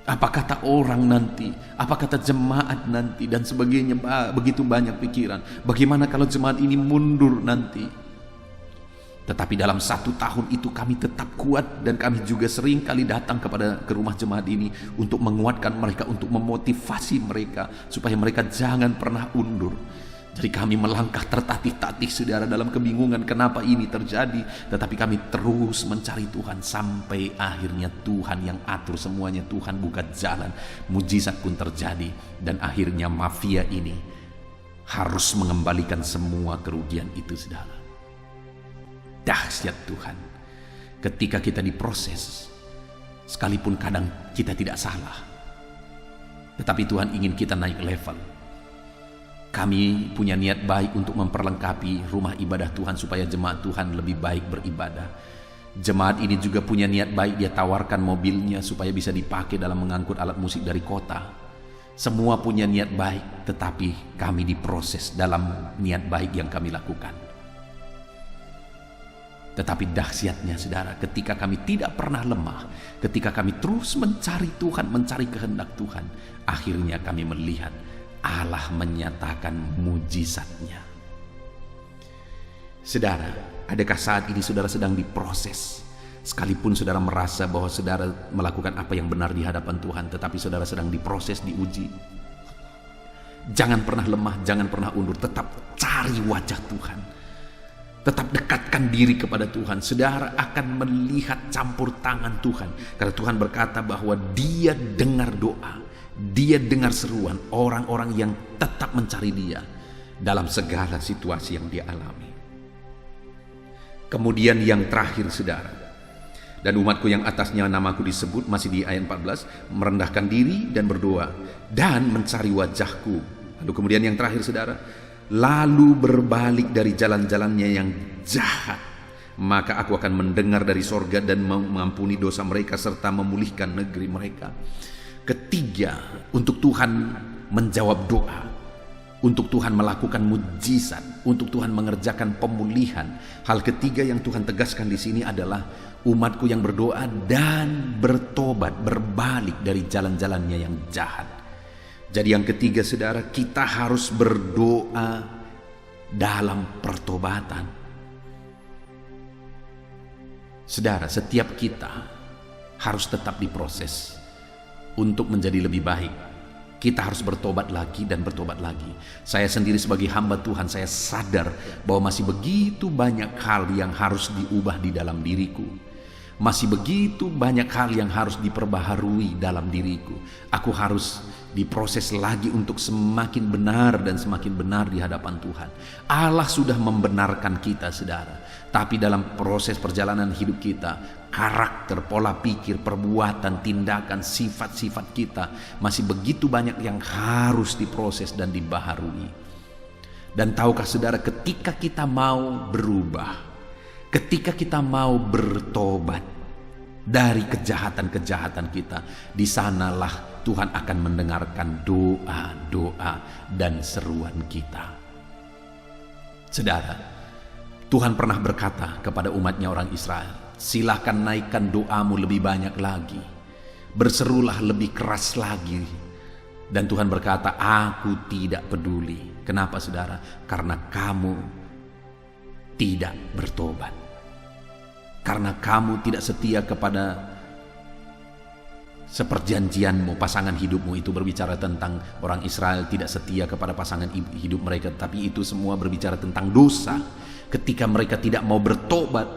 Apa kata orang nanti? Apa kata jemaat nanti? Dan sebagainya, begitu banyak pikiran. Bagaimana kalau jemaat ini mundur nanti? Tetapi dalam 1 tahun itu kami tetap kuat, dan kami juga sering kali datang ke rumah jemaat ini untuk menguatkan mereka, untuk memotivasi mereka supaya mereka jangan pernah undur. Jadi kami melangkah tertatih-tatih, saudara, dalam kebingungan kenapa ini terjadi. Tetapi kami terus mencari Tuhan sampai akhirnya Tuhan yang atur semuanya. Tuhan buka jalan, mujizat pun terjadi, dan akhirnya mafia ini harus mengembalikan semua kerugian itu, saudara. Dahsyat Tuhan ketika kita diproses, sekalipun kadang kita tidak salah, tetapi Tuhan ingin kita naik level. Kami punya niat baik untuk memperlengkapi rumah ibadah Tuhan supaya jemaat Tuhan lebih baik beribadah. Jemaat ini juga punya niat baik, dia tawarkan mobilnya supaya bisa dipakai dalam mengangkut alat musik dari kota. Semua punya niat baik, tetapi kami diproses dalam niat baik yang kami lakukan. Tetapi dahsyatnya, saudara, ketika kami tidak pernah lemah, ketika kami terus mencari Tuhan, mencari kehendak Tuhan, akhirnya kami melihat Allah menyatakan mujizatnya. Saudara, adakah saat ini saudara sedang diproses? Sekalipun saudara merasa bahwa saudara melakukan apa yang benar di hadapan Tuhan, tetapi saudara sedang diproses, diuji. Jangan pernah lemah, jangan pernah undur. Tetap cari wajah Tuhan, tetap dekatkan diri kepada Tuhan. Saudara akan melihat campur tangan Tuhan, karena Tuhan berkata bahwa Dia dengar doa, Dia dengar seruan orang-orang yang tetap mencari Dia dalam segala situasi yang dia alami. Kemudian yang terakhir, saudara, dan umatku yang atasnya namaku disebut, masih di ayat 14, merendahkan diri dan berdoa dan mencari wajahku. Lalu kemudian yang terakhir, saudara, lalu berbalik dari jalan-jalannya yang jahat, maka aku akan mendengar dari sorga dan mengampuni dosa mereka serta memulihkan negeri mereka. Ketiga, untuk Tuhan menjawab doa, untuk Tuhan melakukan mujizat, untuk Tuhan mengerjakan pemulihan. Hal ketiga yang Tuhan tegaskan di sini adalah umatku yang berdoa dan bertobat, berbalik dari jalan-jalannya yang jahat. Jadi yang ketiga saudara, kita harus berdoa dalam pertobatan. Saudara, setiap kita harus tetap diproses untuk menjadi lebih baik. Kita harus bertobat lagi dan bertobat lagi. Saya sendiri sebagai hamba Tuhan, saya sadar bahwa masih begitu banyak hal yang harus diubah di dalam diriku. Masih begitu banyak hal yang harus diperbaharui dalam diriku. Aku harus diproses lagi untuk semakin benar dan semakin benar di hadapan Tuhan. Allah sudah membenarkan kita, saudara. Tapi dalam proses perjalanan hidup kita, karakter, pola pikir, perbuatan, tindakan, sifat-sifat kita masih begitu banyak yang harus diproses dan dibaharui. Dan tahukah saudara, ketika kita mau berubah, ketika kita mau bertobat dari kejahatan-kejahatan kita, di sanalah Tuhan akan mendengarkan doa-doa dan seruan kita. Saudara, Tuhan pernah berkata kepada umatnya orang Israel, silahkan naikkan doamu lebih banyak lagi, berserulah lebih keras lagi. Dan Tuhan berkata, aku tidak peduli. Kenapa saudara? Karena kamu tidak bertobat. Karena kamu tidak setia kepada seperjanjianmu, pasangan hidupmu. Itu berbicara tentang orang Israel tidak setia kepada pasangan hidup mereka, tapi itu semua berbicara tentang dosa. Ketika mereka tidak mau bertobat,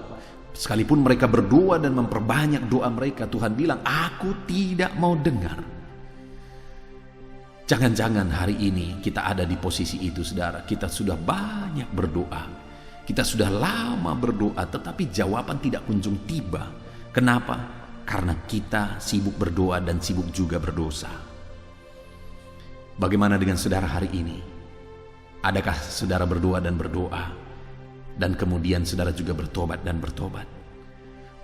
sekalipun mereka berdoa dan memperbanyak doa mereka, Tuhan bilang, aku tidak mau dengar. Jangan-jangan hari ini kita ada di posisi itu, saudara. Kita sudah banyak berdoa, kita sudah lama berdoa, tetapi jawaban tidak kunjung tiba. Kenapa? Karena kita sibuk berdoa dan sibuk juga berdosa. Bagaimana dengan saudara hari ini? Adakah saudara berdoa dan berdoa, dan kemudian saudara juga bertobat dan bertobat?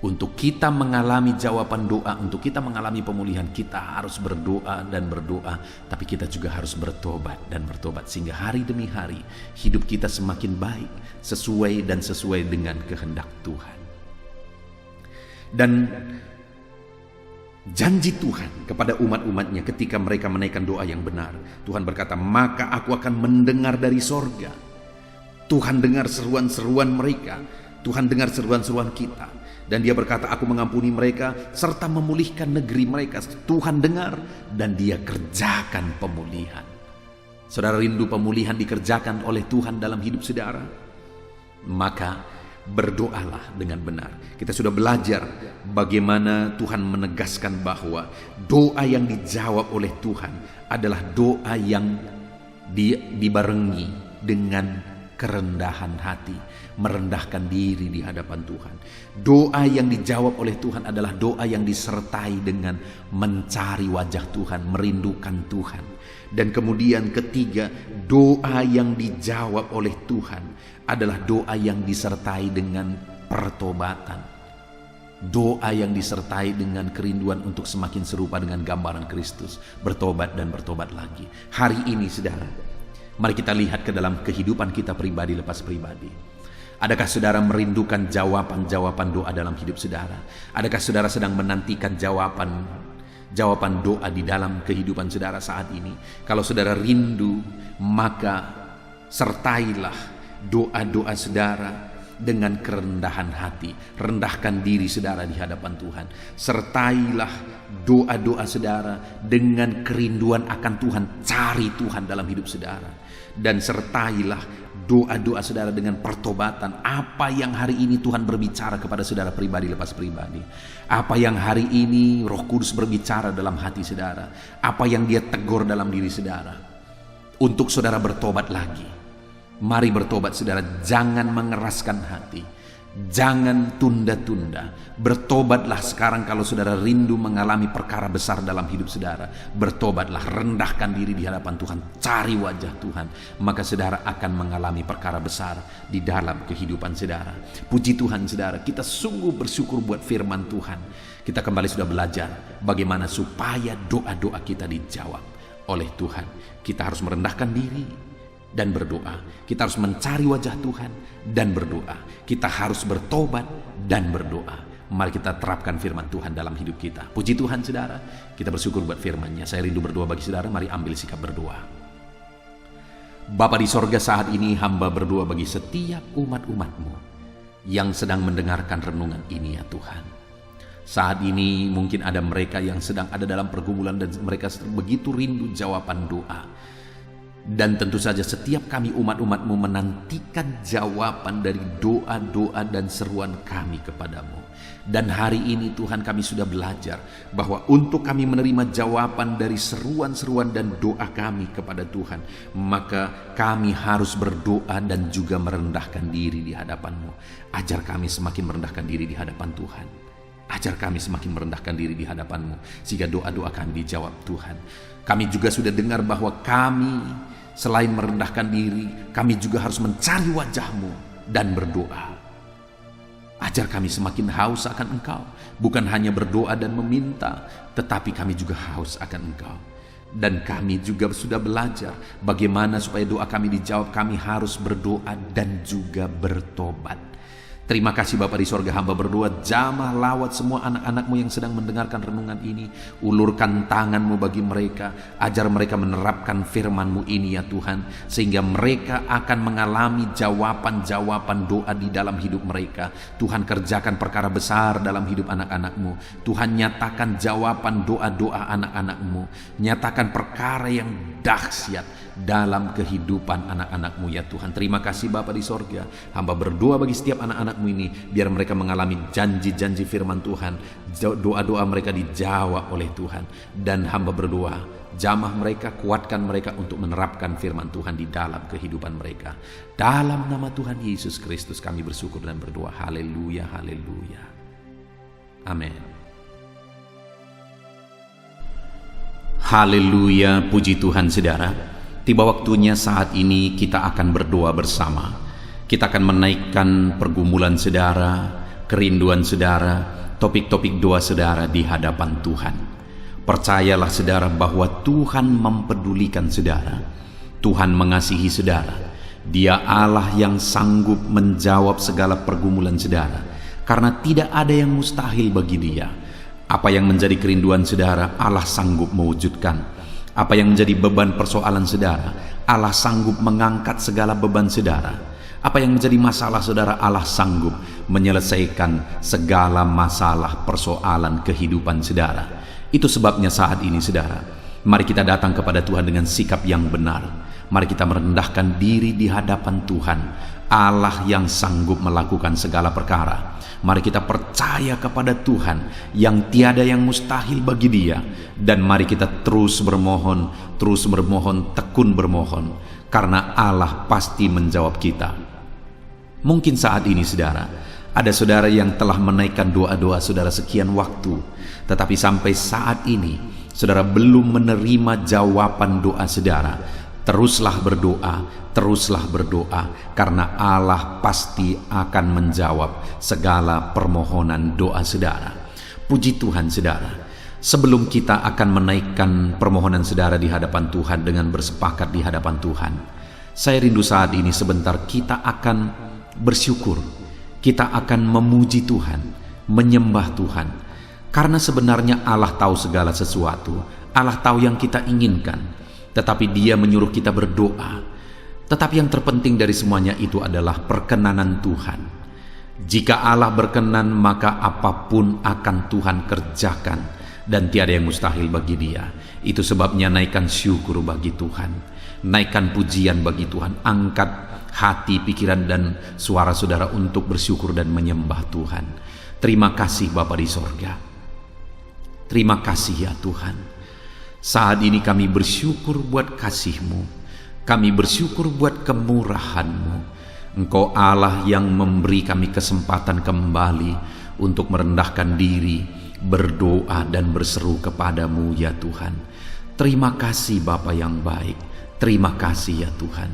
Untuk kita mengalami jawaban doa, untuk kita mengalami pemulihan, kita harus berdoa dan berdoa, tapi kita juga harus bertobat dan bertobat, sehingga hari demi hari hidup kita semakin baik, sesuai dengan kehendak Tuhan. Dan janji Tuhan kepada umat-umatnya ketika mereka menaikkan doa yang benar, Tuhan berkata, maka aku akan mendengar dari sorga. Tuhan dengar seruan-seruan mereka, Tuhan dengar seruan-seruan kita, dan dia berkata, aku mengampuni mereka serta memulihkan negeri mereka. Tuhan dengar dan dia kerjakan pemulihan. Saudara rindu pemulihan dikerjakan oleh Tuhan dalam hidup saudara? Maka berdoalah dengan benar. Kita sudah belajar bagaimana Tuhan menegaskan bahwa doa yang dijawab oleh Tuhan adalah doa yang dibarengi dengan kerendahan hati, merendahkan diri di hadapan Tuhan. Doa yang dijawab oleh Tuhan adalah doa yang disertai dengan mencari wajah Tuhan, merindukan Tuhan. Dan kemudian ketiga, doa yang dijawab oleh Tuhan adalah doa yang disertai dengan pertobatan. Doa yang disertai dengan kerinduan untuk semakin serupa dengan gambaran Kristus, bertobat dan bertobat lagi. Hari ini saudara, mari kita lihat ke dalam kehidupan kita pribadi lepas pribadi. Adakah saudara merindukan jawaban-jawaban doa dalam hidup saudara? Adakah saudara sedang menantikan jawaban doa di dalam kehidupan saudara saat ini? Kalau saudara rindu, maka sertailah doa-doa saudara dengan kerendahan hati. Rendahkan diri saudara di hadapan Tuhan. Sertailah doa-doa saudara dengan kerinduan akan Tuhan. Cari Tuhan dalam hidup saudara. Dan sertailah doa-doa saudara dengan pertobatan. Apa yang hari ini Tuhan berbicara kepada saudara pribadi lepas pribadi? Apa yang hari ini Roh Kudus berbicara dalam hati saudara? Apa yang dia tegur dalam diri saudara? Untuk saudara bertobat lagi. Mari bertobat saudara, jangan mengeraskan hati, jangan tunda-tunda. Bertobatlah sekarang kalau saudara rindu mengalami perkara besar dalam hidup saudara. Bertobatlah, rendahkan diri di hadapan Tuhan, cari wajah Tuhan, maka saudara akan mengalami perkara besar di dalam kehidupan saudara. Puji Tuhan saudara, kita sungguh bersyukur buat firman Tuhan. Kita kembali sudah belajar bagaimana supaya doa-doa kita dijawab. oleh Tuhan. Kita harus merendahkan diri dan berdoa. Kita harus mencari wajah Tuhan dan berdoa. Kita harus bertobat dan berdoa. Mari kita terapkan firman Tuhan dalam hidup kita. Puji Tuhan saudara, kita bersyukur buat firman-Nya. Saya rindu berdoa bagi saudara, mari ambil sikap berdoa. Bapa di sorga, saat ini hamba berdoa bagi setiap umat-umat-Mu yang sedang mendengarkan renungan ini ya Tuhan. Saat ini mungkin ada mereka yang sedang ada dalam pergumulan dan mereka begitu rindu jawaban doa. Dan tentu saja setiap kami umat-umat-Mu menantikan jawaban dari doa-doa dan seruan kami kepadamu. Dan hari ini Tuhan, kami sudah belajar bahwa untuk kami menerima jawaban dari seruan-seruan dan doa kami kepada Tuhan, maka kami harus berdoa dan juga merendahkan diri di hadapan-Mu. Ajar kami semakin merendahkan diri di hadapan Tuhan. Ajar kami semakin merendahkan diri di hadapan-Mu, sehingga doa-doa kami dijawab Tuhan. Kami juga sudah dengar bahwa kami selain merendahkan diri, kami juga harus mencari wajah-Mu dan berdoa. Ajar kami semakin haus akan Engkau, bukan hanya berdoa dan meminta, tetapi kami juga haus akan Engkau. Dan kami juga sudah belajar bagaimana supaya doa kami dijawab. Kami harus berdoa dan juga bertobat. Terima kasih Bapa di sorga, hamba berdoa, jamah lawat semua anak-anak-Mu yang sedang mendengarkan renungan ini. Ulurkan tangan-Mu bagi mereka, ajar mereka menerapkan firman-Mu ini ya Tuhan, sehingga mereka akan mengalami jawaban-jawaban doa di dalam hidup mereka. Tuhan, kerjakan perkara besar dalam hidup anak-anak-Mu. Tuhan, nyatakan jawaban doa-doa anak-anak-Mu. Nyatakan perkara yang dahsyat dalam kehidupan anak-anak-Mu ya Tuhan. Terima kasih Bapa di sorga, hamba berdoa bagi setiap anak-anak-Mu ini, biar mereka mengalami janji-janji firman Tuhan. Doa-doa mereka dijawab oleh Tuhan. Dan hamba berdoa, jamah mereka, kuatkan mereka untuk menerapkan firman Tuhan di dalam kehidupan mereka. Dalam nama Tuhan Yesus Kristus kami bersyukur dan berdoa. Haleluya, haleluya. Amin. Haleluya, puji Tuhan saudara. Tiba waktunya saat ini kita akan berdoa bersama. Kita akan menaikkan pergumulan saudara, kerinduan saudara, topik-topik doa saudara di hadapan Tuhan. Percayalah saudara bahwa Tuhan mempedulikan saudara. Tuhan mengasihi saudara. Dia Allah yang sanggup menjawab segala pergumulan saudara, karena tidak ada yang mustahil bagi Dia. Apa yang menjadi kerinduan saudara, Allah sanggup mewujudkan. Apa yang menjadi beban persoalan saudara, Allah sanggup mengangkat segala beban saudara. Apa yang menjadi masalah saudara, Allah sanggup menyelesaikan segala masalah persoalan kehidupan saudara. Itu sebabnya saat ini saudara, mari kita datang kepada Tuhan dengan sikap yang benar. Mari kita merendahkan diri di hadapan Tuhan, Allah yang sanggup melakukan segala perkara. Mari kita percaya kepada Tuhan yang tiada yang mustahil bagi Dia. Dan mari kita terus bermohon, tekun bermohon, karena Allah pasti menjawab kita. Mungkin saat ini saudara, ada saudara yang telah menaikkan doa-doa saudara sekian waktu, tetapi sampai saat ini saudara belum menerima jawaban doa saudara. Teruslah berdoa, karena Allah pasti akan menjawab segala permohonan doa saudara. Puji Tuhan saudara. Sebelum kita akan menaikkan permohonan saudara di hadapan Tuhan dengan bersepakat di hadapan Tuhan, saya rindu saat ini sebentar kita akan bersyukur, kita akan memuji Tuhan, menyembah Tuhan, karena sebenarnya Allah tahu segala sesuatu. Allah tahu yang kita inginkan, tetapi Dia menyuruh kita berdoa. Tetapi yang terpenting dari semuanya itu adalah perkenanan Tuhan. Jika Allah berkenan, maka apapun akan Tuhan kerjakan, dan tiada yang mustahil bagi Dia. Itu sebabnya naikkan syukur bagi Tuhan, naikkan pujian bagi Tuhan, angkat hati, pikiran, dan suara saudara untuk bersyukur dan menyembah Tuhan. Terima kasih Bapa di sorga. Terima kasih ya Tuhan. Saat ini kami bersyukur buat kasih-Mu. Kami bersyukur buat kemurahan-Mu. Engkau Allah yang memberi kami kesempatan kembali untuk merendahkan diri, berdoa dan berseru kepadamu ya Tuhan. Terima kasih Bapa yang baik. Terima kasih ya Tuhan.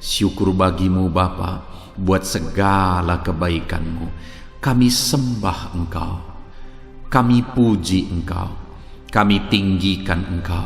Syukur bagimu Bapa buat segala kebaikan-Mu. Kami sembah Engkau, kami puji Engkau, kami tinggikan Engkau,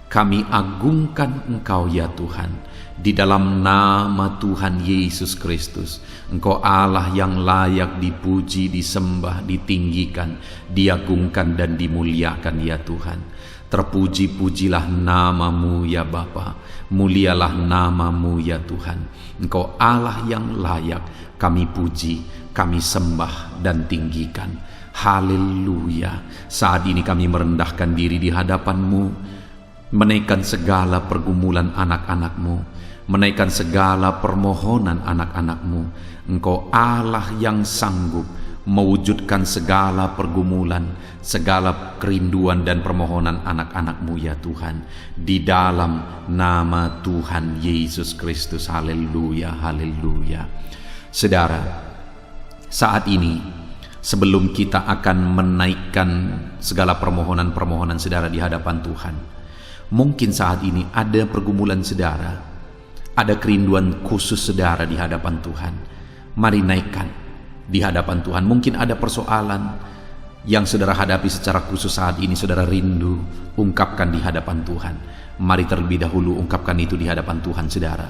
Kami agungkan Engkau ya Tuhan, di dalam nama Tuhan Yesus Kristus. Engkau Allah yang layak dipuji, disembah, ditinggikan, diagungkan dan dimuliakan ya Tuhan. Terpuji-pujilah namamu ya Bapa, mulialah namamu ya Tuhan. Engkau Allah yang layak kami puji, kami sembah dan tinggikan. Haleluya. Saat ini kami merendahkan diri di hadapan-Mu, menaikkan segala pergumulan anak-anak-Mu, menaikkan segala permohonan anak-anak-Mu. Engkau Allah yang sanggup mewujudkan segala pergumulan, segala kerinduan dan permohonan anak-anak-Mu ya Tuhan, di dalam nama Tuhan Yesus Kristus. Haleluya, haleluya. Saudara, saat ini sebelum kita akan menaikkan segala permohonan-permohonan saudara di hadapan Tuhan, mungkin saat ini ada pergumulan saudara, ada kerinduan khusus saudara di hadapan Tuhan. Mari naikkan di hadapan Tuhan. Mungkin ada persoalan yang saudara hadapi secara khusus saat ini, saudara rindu, ungkapkan di hadapan Tuhan. Mari terlebih dahulu ungkapkan itu di hadapan Tuhan saudara.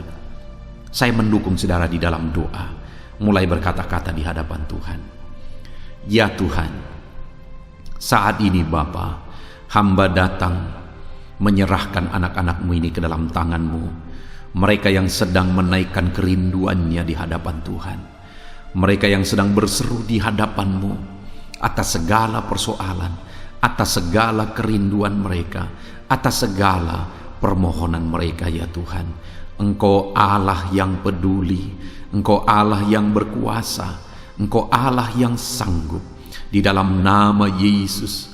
Saya mendukung saudara di dalam doa, mulai berkata-kata di hadapan Tuhan. Ya Tuhan, saat ini Bapa, hamba datang menyerahkan anak-anak-Mu ini ke dalam tangan-Mu. Mereka yang sedang menaikkan kerinduannya di hadapan Tuhan, mereka yang sedang berseru di hadapan-Mu atas segala persoalan, atas segala kerinduan mereka, atas segala permohonan mereka ya Tuhan. Engkau Allah yang peduli, Engkau Allah yang berkuasa, Engkau Allah yang sanggup. Di dalam nama Yesus,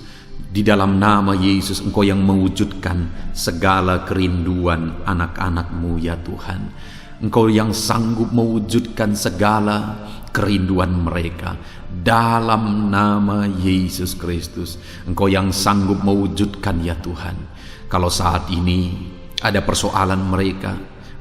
di dalam nama Yesus, Engkau yang mewujudkan segala kerinduan anak-anak-Mu ya Tuhan. Engkau yang sanggup mewujudkan segala kerinduan mereka dalam nama Yesus Kristus. Engkau yang sanggup mewujudkan ya Tuhan. Kalau saat ini ada persoalan mereka,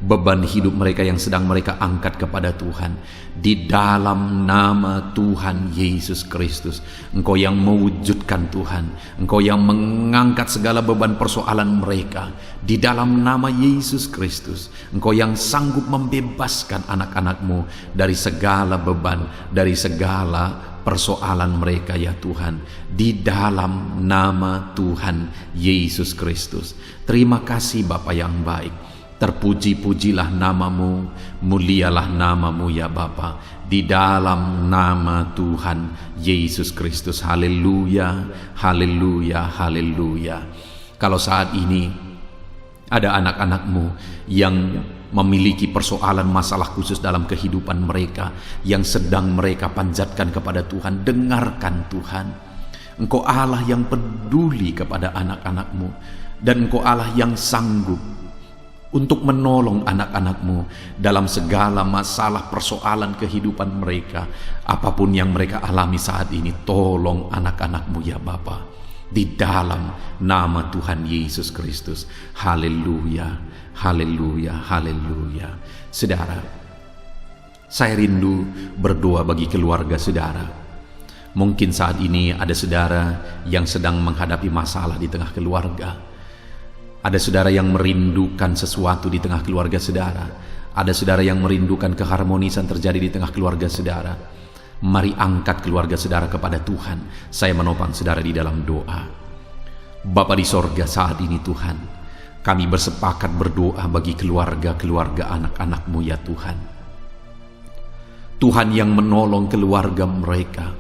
beban hidup mereka yang sedang mereka angkat kepada Tuhan, di dalam nama Tuhan Yesus Kristus, Engkau yang mewujudkan Tuhan, Engkau yang mengangkat segala beban persoalan mereka, di dalam nama Yesus Kristus. Engkau yang sanggup membebaskan anak-anak-Mu dari segala beban, dari segala persoalan mereka ya Tuhan, di dalam nama Tuhan Yesus Kristus. Terima kasih Bapa yang baik. Terpuji-pujilah namamu, mulialah namamu ya Bapa, di dalam nama Tuhan Yesus Kristus. Haleluya, haleluya, haleluya. Kalau saat ini ada anak-anak-Mu yang memiliki persoalan masalah khusus dalam kehidupan mereka, yang sedang mereka panjatkan kepada Tuhan, dengarkan Tuhan. Engkau Allah yang peduli kepada anak-anak-Mu, dan Engkau Allah yang sanggup untuk menolong anak-anak-Mu dalam segala masalah persoalan kehidupan mereka. Apapun yang mereka alami saat ini, tolong anak-anak-Mu ya Bapa, di dalam nama Tuhan Yesus Kristus. Haleluya, haleluya, haleluya. Saudara, saya rindu berdoa bagi keluarga saudara. Mungkin saat ini ada saudara yang sedang menghadapi masalah di tengah keluarga. Ada saudara yang merindukan sesuatu di tengah keluarga saudara. Ada saudara yang merindukan keharmonisan terjadi di tengah keluarga saudara. Mari angkat keluarga saudara kepada Tuhan. Saya menopang saudara di dalam doa. Bapa di sorga, saat ini Tuhan, kami bersepakat berdoa bagi keluarga-keluarga anak-anak-Mu ya Tuhan. Tuhan yang menolong keluarga mereka.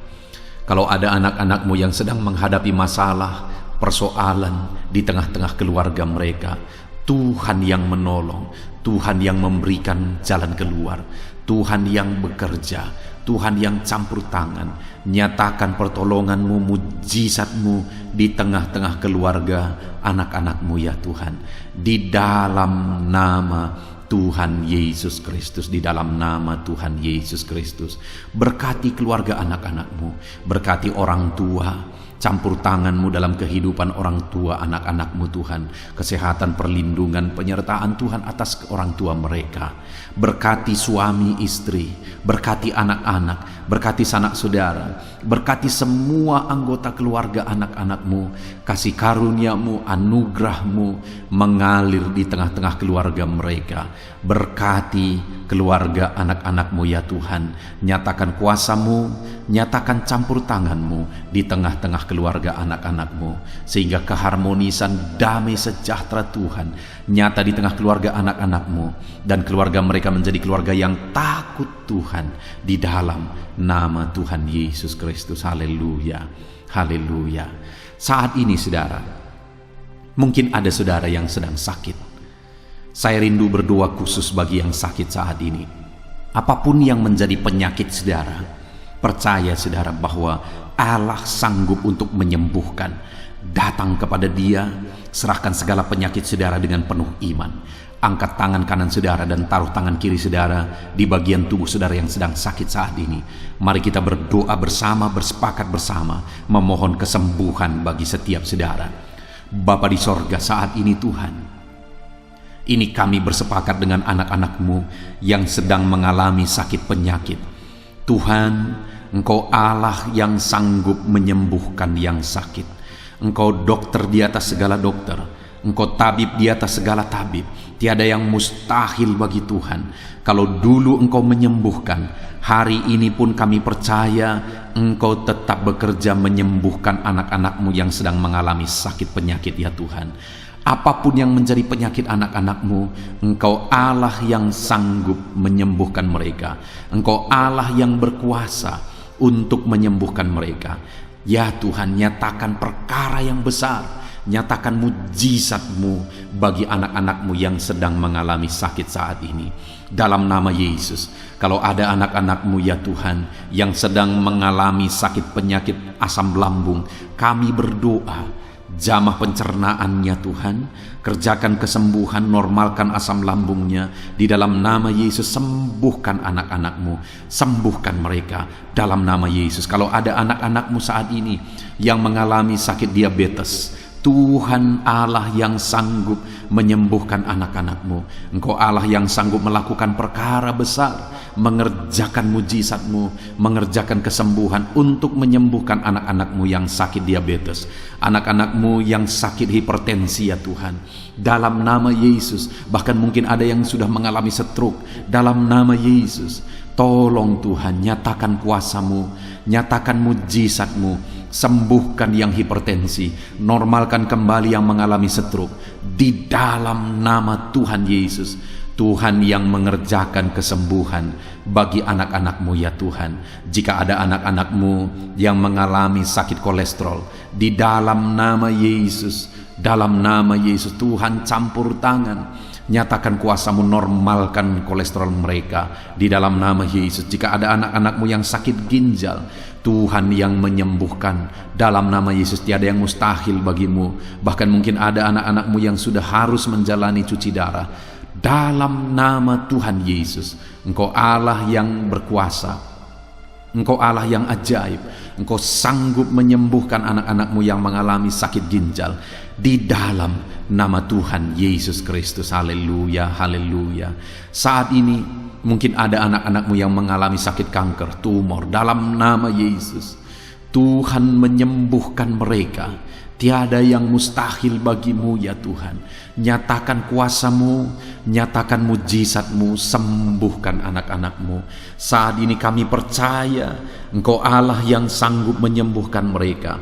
Kalau ada anak-anak-Mu yang sedang menghadapi masalah, persoalan di tengah-tengah keluarga mereka, Tuhan yang menolong, Tuhan yang memberikan jalan keluar, Tuhan yang bekerja, Tuhan yang campur tangan. Nyatakan pertolongan-Mu, mujizat-Mu di tengah-tengah keluarga anak-anak-Mu ya Tuhan, di dalam nama Tuhan Yesus Kristus, di dalam nama Tuhan Yesus Kristus. Berkati keluarga anak-anak-Mu, berkati orang tua, Campur tangan-Mu dalam kehidupan orang tua anak-anak-Mu Tuhan. Kesehatan, perlindungan, penyertaan Tuhan atas orang tua mereka. Berkati suami istri, berkati anak-anak, berkati sanak saudara, berkati semua anggota keluarga anak-anak-Mu. Kasih karunia-Mu, anugerah-Mu mengalir di tengah-tengah keluarga mereka. Berkati keluarga anak-anak-Mu ya Tuhan. Nyatakan kuasa-Mu, nyatakan campur tangan-Mu di tengah-tengah keluarga anak-anak-Mu, sehingga keharmonisan, damai sejahtera Tuhan nyata di tengah keluarga anak-anak-Mu, dan keluarga mereka menjadi keluarga yang takut Tuhan di dalam nama Tuhan Yesus Kristus. Haleluya, haleluya. Saat ini saudara, mungkin ada saudara yang sedang sakit. Saya rindu berdoa khusus bagi yang sakit saat ini. Apapun yang menjadi penyakit saudara, percaya saudara bahwa Allah sanggup untuk menyembuhkan. Datang kepada Dia, serahkan segala penyakit saudara dengan penuh iman. Angkat tangan kanan saudara dan taruh tangan kiri saudara di bagian tubuh saudara yang sedang sakit saat ini. Mari kita berdoa bersama, bersepakat bersama, memohon kesembuhan bagi setiap saudara. Bapa di sorga, saat ini Tuhan, ini kami bersepakat dengan anak-anak-Mu yang sedang mengalami sakit penyakit. Tuhan, Engkau Allah yang sanggup menyembuhkan yang sakit. Engkau dokter di atas segala dokter. Engkau tabib di atas segala tabib. Tiada yang mustahil bagi Tuhan. Kalau dulu Engkau menyembuhkan, hari ini pun kami percaya Engkau tetap bekerja menyembuhkan anak-anak-Mu yang sedang mengalami sakit penyakit ya Tuhan. Apapun yang menjadi penyakit anak-anak-Mu, Engkau Allah yang sanggup menyembuhkan mereka. Engkau Allah yang berkuasa untuk menyembuhkan mereka. Ya Tuhan, nyatakan perkara yang besar, nyatakan mujizat-Mu bagi anak-anak-Mu yang sedang mengalami sakit saat ini. Dalam nama Yesus, kalau ada anak-anak-Mu ya Tuhan yang sedang mengalami sakit penyakit asam lambung, kami berdoa, jamah pencernaannya Tuhan, kerjakan kesembuhan, normalkan asam lambungnya. Di dalam nama Yesus, sembuhkan anak-anak-Mu, sembuhkan mereka dalam nama Yesus. Kalau ada anak-anak-Mu saat ini yang mengalami sakit diabetes, Tuhan Allah yang sanggup menyembuhkan anak-anak-Mu. Engkau Allah yang sanggup melakukan perkara besar, mengerjakan mujizat-Mu, mengerjakan kesembuhan untuk menyembuhkan anak-anak-Mu yang sakit diabetes, anak-anak-Mu yang sakit hipertensi ya Tuhan. Dalam nama Yesus, bahkan mungkin ada yang sudah mengalami stroke. Dalam nama Yesus, tolong Tuhan, nyatakan kuasa-Mu, nyatakan mujizat-Mu, sembuhkan yang hipertensi, normalkan kembali yang mengalami stroke. Di dalam nama Tuhan Yesus, Tuhan yang mengerjakan kesembuhan bagi anak-anak-Mu ya Tuhan. Jika ada anak-anak-Mu yang mengalami sakit kolesterol, di dalam nama Yesus, dalam nama Yesus, Tuhan campur tangan, nyatakan kuasa-Mu, normalkan kolesterol mereka di dalam nama Yesus. Jika ada anak-anak-Mu yang sakit ginjal, Tuhan yang menyembuhkan dalam nama Yesus. Tiada yang mustahil bagi-Mu. Bahkan mungkin ada anak-anak-Mu yang sudah harus menjalani cuci darah. Dalam nama Tuhan Yesus, Engkau Allah yang berkuasa, Engkau Allah yang ajaib. Engkau sanggup menyembuhkan anak-anak-Mu yang mengalami sakit ginjal di dalam nama Tuhan Yesus Kristus. Haleluya, haleluya. Saat ini mungkin ada anak-anak-Mu yang mengalami sakit kanker, tumor. Dalam nama Yesus, Tuhan menyembuhkan mereka. Tiada yang mustahil bagi-Mu ya Tuhan. Nyatakan kuasa-Mu, nyatakan mujizat-Mu, sembuhkan anak-anak-Mu. Saat ini kami percaya Engkau Allah yang sanggup menyembuhkan mereka.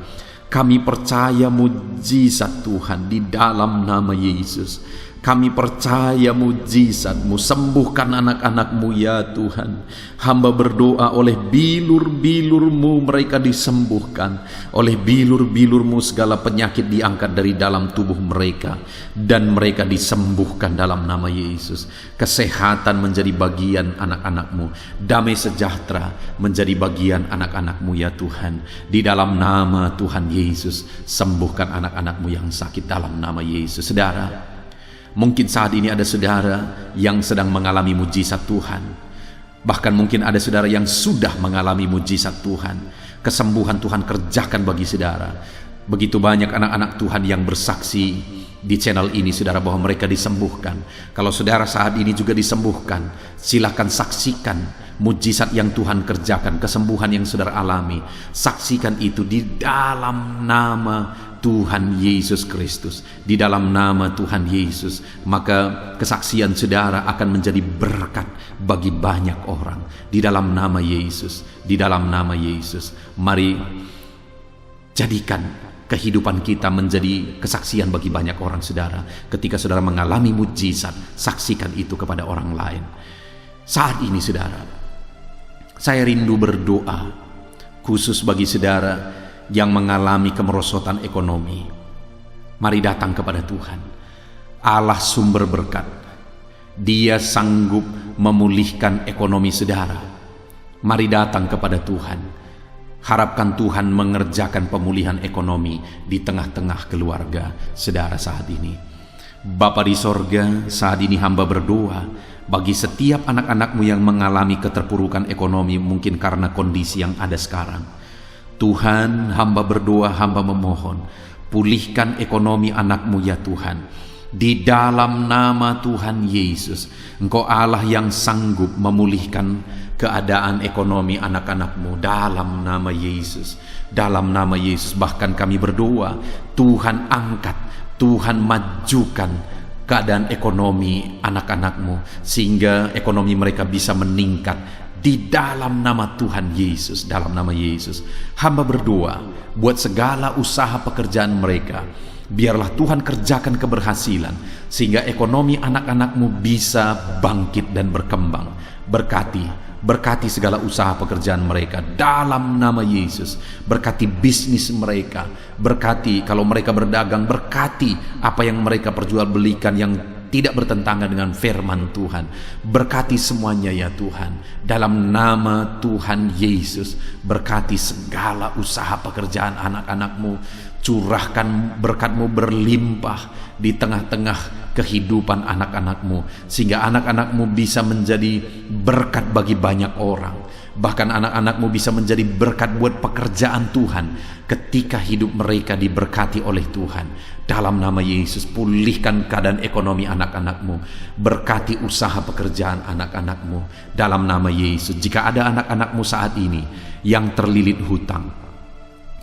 Kami percaya mujizat Tuhan di dalam nama Yesus. Kami percaya mujizat-Mu, sembuhkan anak-anak-Mu ya Tuhan. Hamba berdoa oleh bilur-bilur-Mu mereka disembuhkan. Oleh bilur-bilur-Mu segala penyakit diangkat dari dalam tubuh mereka, dan mereka disembuhkan dalam nama Yesus. Kesehatan menjadi bagian anak-anak-Mu, damai sejahtera menjadi bagian anak-anak-Mu ya Tuhan. Di dalam nama Tuhan Yesus, sembuhkan anak-anak-Mu yang sakit dalam nama Yesus. Saudara, mungkin saat ini ada saudara yang sedang mengalami mujizat Tuhan. Bahkan mungkin ada saudara yang sudah mengalami mujizat Tuhan. Kesembuhan Tuhan kerjakan bagi saudara. Begitu banyak anak-anak Tuhan yang bersaksi di channel ini, saudara, bahwa mereka disembuhkan. Kalau saudara saat ini juga disembuhkan, silakan saksikan mujizat yang Tuhan kerjakan, kesembuhan yang saudara alami. Saksikan itu di dalam nama Tuhan Yesus Kristus. Di dalam nama Tuhan Yesus, maka kesaksian saudara akan menjadi berkat bagi banyak orang. Di dalam nama Yesus, di dalam nama Yesus. Mari jadikan kehidupan kita menjadi kesaksian bagi banyak orang, saudara. Ketika saudara mengalami mujizat, saksikan itu kepada orang lain. Saat ini, saudara, saya rindu berdoa khusus bagi saudara yang mengalami kemerosotan ekonomi. Mari datang kepada Tuhan, Allah sumber berkat. Dia sanggup memulihkan ekonomi saudara. Mari datang kepada Tuhan. Harapkan Tuhan mengerjakan pemulihan ekonomi di tengah-tengah keluarga saudara saat ini. Bapa di sorga, saat ini hamba berdoa bagi setiap anak-anakmu yang mengalami keterpurukan ekonomi, mungkin karena kondisi yang ada sekarang. Tuhan, hamba berdoa, hamba memohon, pulihkan ekonomi anakmu ya Tuhan. Di dalam nama Tuhan Yesus, Engkau Allah yang sanggup memulihkan keadaan ekonomi anak-anakmu. Dalam nama Yesus, dalam nama Yesus. Bahkan kami berdoa, Tuhan angkat, Tuhan majukan keadaan ekonomi anak-anakmu, sehingga ekonomi mereka bisa meningkat. Di dalam nama Tuhan Yesus, dalam nama Yesus, hamba berdoa buat segala usaha pekerjaan mereka. Biarlah Tuhan kerjakan keberhasilan, sehingga ekonomi anak-anakmu bisa bangkit dan berkembang. Berkati segala usaha pekerjaan mereka dalam nama Yesus. Berkati bisnis mereka, berkati kalau mereka berdagang, berkati apa yang mereka perjualbelikan yang tidak bertentangan dengan firman Tuhan. Berkati semuanya ya Tuhan, dalam nama Tuhan Yesus. Berkati segala usaha pekerjaan anak-anakmu. Curahkan berkat-Mu berlimpah di tengah-tengah kehidupan anak-anakmu, sehingga anak-anakmu bisa menjadi berkat bagi banyak orang. Bahkan anak-anakmu bisa menjadi berkat buat pekerjaan Tuhan ketika hidup mereka diberkati oleh Tuhan. Dalam nama Yesus, pulihkan keadaan ekonomi anak-anakmu. Berkati usaha pekerjaan anak-anakmu dalam nama Yesus. Jika ada anak-anakmu saat ini yang terlilit hutang,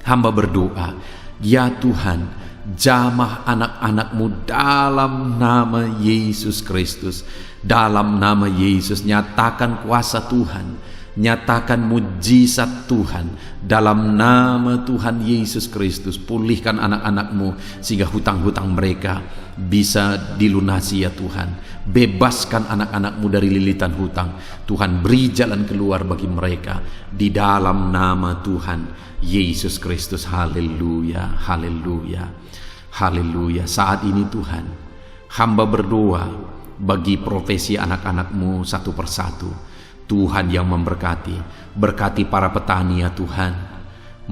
hamba berdoa, ya Tuhan, jamah anak-anakmu dalam nama Yesus Kristus. Dalam nama Yesus, nyatakan kuasa Tuhan, nyatakan mujizat Tuhan. Dalam nama Tuhan Yesus Kristus, pulihkan anak-anakmu sehingga hutang-hutang mereka bisa dilunasi ya Tuhan. Bebaskan anak-anakmu dari lilitan hutang. Tuhan, beri jalan keluar bagi mereka di dalam nama Tuhan Yesus Kristus. Haleluya, haleluya, haleluya. Saat ini Tuhan, hamba berdoa bagi profesi anak-anakmu satu persatu. Tuhan yang memberkati, berkati para petani ya Tuhan.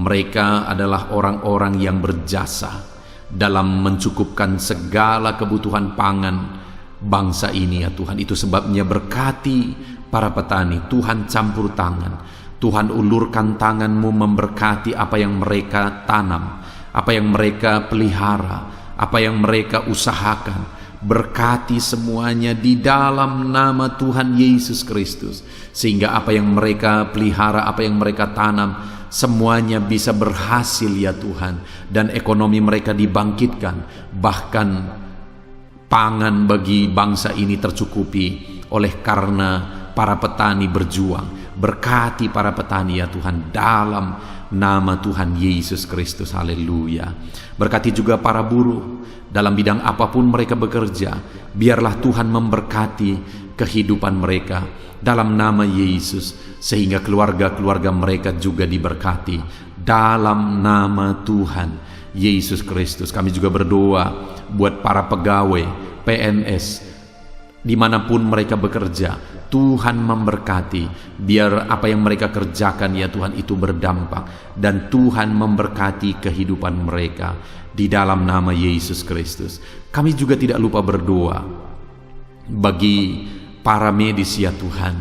Mereka adalah orang-orang yang berjasa dalam mencukupkan segala kebutuhan pangan bangsa ini ya Tuhan. Itu sebabnya berkati para petani. Tuhan campur tangan, Tuhan ulurkan tangan-Mu memberkati apa yang mereka tanam, apa yang mereka pelihara, apa yang mereka usahakan. Berkati semuanya di dalam nama Tuhan Yesus Kristus, sehingga apa yang mereka pelihara, apa yang mereka tanam, semuanya bisa berhasil ya Tuhan, dan ekonomi mereka dibangkitkan. Bahkan pangan bagi bangsa ini tercukupi oleh karena para petani berjuang. Berkati para petani ya Tuhan dalam nama Tuhan Yesus Kristus. Haleluya. Berkati juga para buruh dalam bidang apapun mereka bekerja. Biarlah Tuhan memberkati kehidupan mereka dalam nama Yesus, sehingga keluarga-keluarga mereka juga diberkati dalam nama Tuhan Yesus Kristus. Kami juga berdoa buat para pegawai PNS dimanapun mereka bekerja. Tuhan memberkati, biar apa yang mereka kerjakan ya Tuhan itu berdampak, dan Tuhan memberkati kehidupan mereka di dalam nama Yesus Kristus. Kami juga tidak lupa berdoa bagi para medis ya Tuhan,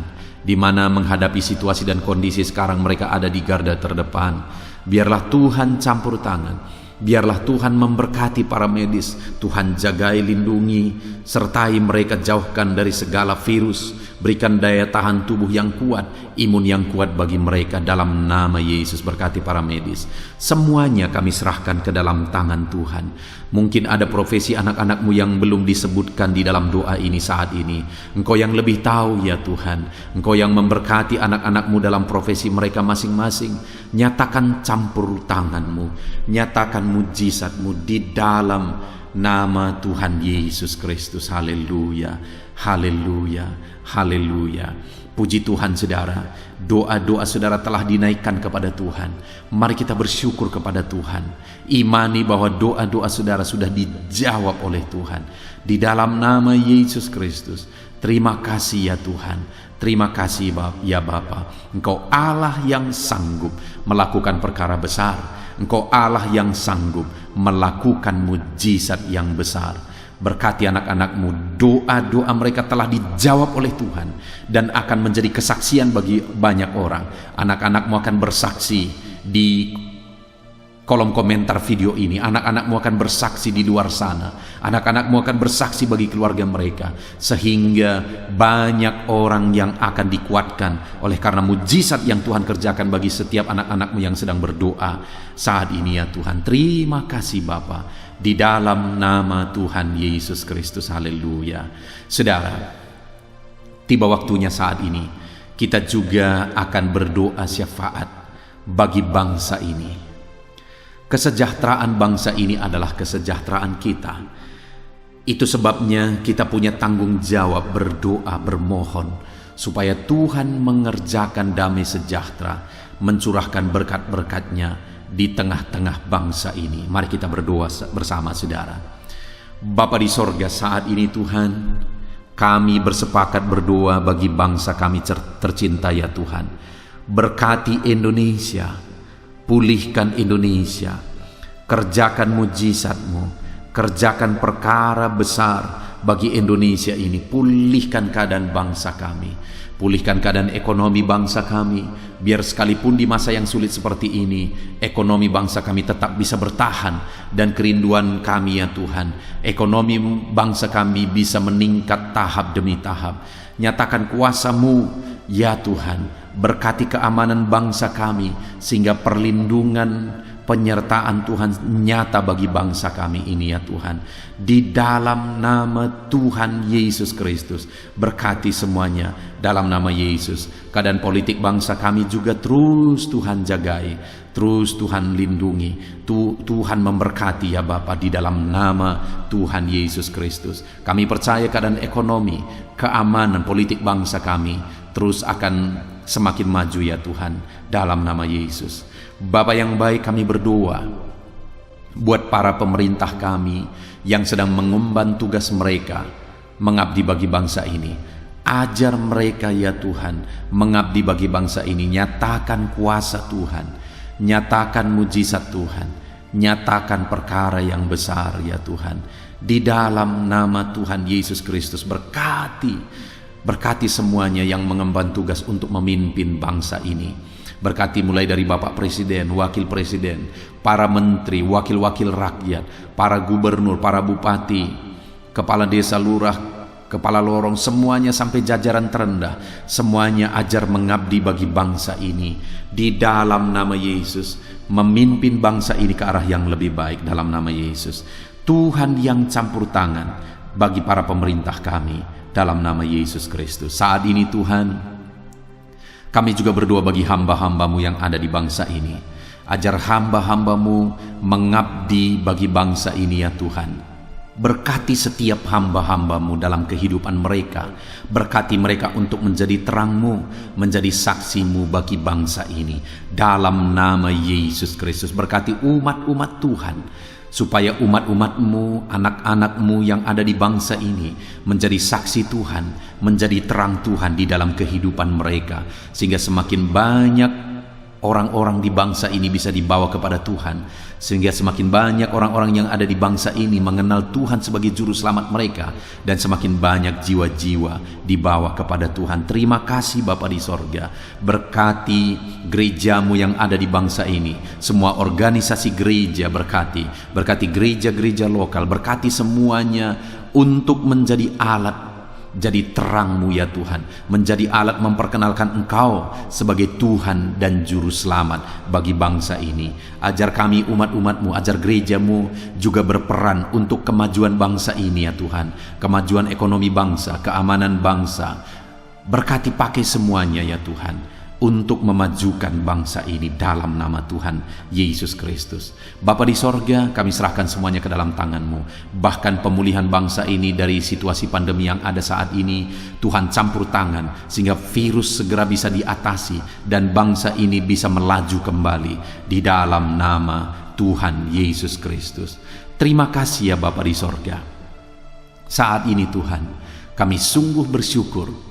di mana menghadapi situasi dan kondisi sekarang mereka ada di garda terdepan. Biarlah Tuhan campur tangan, biarlah Tuhan memberkati para medis, Tuhan jagai, lindungi, sertai mereka, jauhkan dari segala virus, berikan daya tahan tubuh yang kuat, imun yang kuat bagi mereka dalam nama Yesus. Berkati para medis, semuanya kami serahkan ke dalam tangan Tuhan. Mungkin ada profesi anak-anakmu yang belum disebutkan di dalam doa ini saat ini. Engkau yang lebih tahu ya Tuhan, Engkau yang memberkati anak-anakmu dalam profesi mereka masing-masing. Nyatakan campur tanganmu, nyatakan mujizatmu di dalam nama Tuhan Yesus Kristus. Haleluya, haleluya, haleluya. Puji Tuhan saudara, doa-doa saudara telah dinaikkan kepada Tuhan. Mari kita bersyukur kepada Tuhan. Imani bahwa doa-doa saudara sudah dijawab oleh Tuhan. Di dalam nama Yesus Kristus. Terima kasih ya Tuhan. Terima kasih ya Bapa. Engkau Allah yang sanggup melakukan perkara besar. Engkau Allah yang sanggup melakukan mujizat yang besar. Berkati anak-anakmu, doa-doa mereka telah dijawab oleh Tuhan dan akan menjadi kesaksian bagi banyak orang. Anak-anakmu akan bersaksi di kolom komentar video ini, anak-anakmu akan bersaksi di luar sana, anak-anakmu akan bersaksi bagi keluarga mereka, sehingga banyak orang yang akan dikuatkan oleh karena mujizat yang Tuhan kerjakan bagi setiap anak-anakmu yang sedang berdoa saat ini ya Tuhan. Terima kasih Bapa, di dalam nama Tuhan Yesus Kristus. Haleluya. Saudara, tiba waktunya saat ini kita juga akan berdoa syafaat bagi bangsa ini. Kesejahteraan bangsa ini adalah kesejahteraan kita. Itu sebabnya kita punya tanggung jawab berdoa, bermohon supaya Tuhan mengerjakan damai sejahtera, mencurahkan berkat-berkat-Nya di tengah-tengah bangsa ini. Mari kita berdoa bersama saudara. Bapa di sorga, saat ini Tuhan, kami bersepakat berdoa bagi bangsa kami tercinta ya Tuhan. Berkati Indonesia, pulihkan Indonesia, kerjakan mujizat-Mu, kerjakan perkara besar bagi Indonesia ini. Pulihkan keadaan bangsa kami, pulihkan keadaan ekonomi bangsa kami, biar sekalipun di masa yang sulit seperti ini, ekonomi bangsa kami tetap bisa bertahan. Dan kerinduan kami ya Tuhan, ekonomi bangsa kami bisa meningkat tahap demi tahap. Nyatakan kuasa-Mu ya Tuhan, berkati keamanan bangsa kami, sehingga perlindungan, penyertaan Tuhan nyata bagi bangsa kami ini ya Tuhan. Di dalam nama Tuhan Yesus Kristus, berkati semuanya dalam nama Yesus. Keadaan politik bangsa kami juga terus Tuhan jagai, terus Tuhan lindungi, Tuhan memberkati ya Bapa, di dalam nama Tuhan Yesus Kristus. Kami percaya keadaan ekonomi, keamanan politik bangsa kami terus akan semakin maju ya Tuhan, dalam nama Yesus. Bapa yang baik, kami berdoa buat para pemerintah kami yang sedang mengemban tugas mereka mengabdi bagi bangsa ini. Ajar mereka ya Tuhan mengabdi bagi bangsa ini. Nyatakan kuasa Tuhan, nyatakan mujizat Tuhan, nyatakan perkara yang besar ya Tuhan. Di dalam nama Tuhan Yesus Kristus, berkati semuanya yang mengemban tugas untuk memimpin bangsa ini. Berkati mulai dari Bapak Presiden, Wakil Presiden, para menteri, wakil-wakil rakyat, para gubernur, para bupati, kepala desa, lurah, kepala lorong, semuanya sampai jajaran terendah. Semuanya ajar mengabdi bagi bangsa ini. Di dalam nama Yesus, memimpin bangsa ini ke arah yang lebih baik dalam nama Yesus. Tuhan yang campur tangan bagi para pemerintah kami dalam nama Yesus Kristus. Saat ini Tuhan, kami juga berdoa bagi hamba-hamba-Mu yang ada di bangsa ini. Ajar hamba-hamba-Mu mengabdi bagi bangsa ini ya Tuhan. Berkati setiap hamba-hamba-Mu dalam kehidupan mereka. Berkati mereka untuk menjadi terang-Mu, menjadi saksi-Mu bagi bangsa ini. Dalam nama Yesus Kristus, berkati umat-umat Tuhan, supaya umat-umat-Mu, anak-anak-Mu yang ada di bangsa ini menjadi saksi Tuhan, menjadi terang Tuhan di dalam kehidupan mereka, sehingga semakin banyak orang-orang di bangsa ini bisa dibawa kepada Tuhan, sehingga semakin banyak orang-orang yang ada di bangsa ini mengenal Tuhan sebagai juru selamat mereka, dan semakin banyak jiwa-jiwa dibawa kepada Tuhan. Terima kasih Bapa di sorga. Berkati gerejamu yang ada di bangsa ini, semua organisasi gereja berkati gereja-gereja lokal, berkati semuanya untuk menjadi alat, jadi terang-Mu ya Tuhan, menjadi alat memperkenalkan Engkau sebagai Tuhan dan Juru Selamat bagi bangsa ini. Ajar kami umat-umat-Mu, ajar gereja-Mu juga berperan untuk kemajuan bangsa ini ya Tuhan, kemajuan ekonomi bangsa, keamanan bangsa. Berkati pakai semuanya ya Tuhan, untuk memajukan bangsa ini dalam nama Tuhan Yesus Kristus. Bapa di sorga, kami serahkan semuanya ke dalam tangan-Mu. Bahkan pemulihan bangsa ini dari situasi pandemi yang ada saat ini, Tuhan campur tangan sehingga virus segera bisa diatasi dan bangsa ini bisa melaju kembali di dalam nama Tuhan Yesus Kristus. Terima kasih ya Bapa di sorga. Saat ini Tuhan, kami sungguh bersyukur.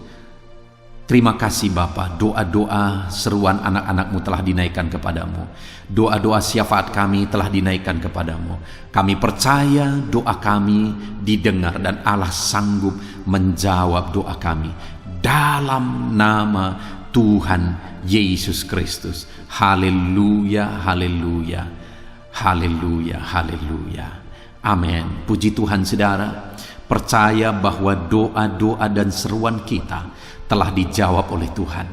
Terima kasih Bapa, doa-doa seruan anak-anak-Mu telah dinaikkan kepadamu. Doa-doa syafaat kami telah dinaikkan kepadamu. Kami percaya doa kami didengar dan Allah sanggup menjawab doa kami. Dalam nama Tuhan Yesus Kristus. Haleluya, haleluya, haleluya, haleluya. Amin. Puji Tuhan saudara. Percaya bahwa doa-doa dan seruan kita telah dijawab oleh Tuhan.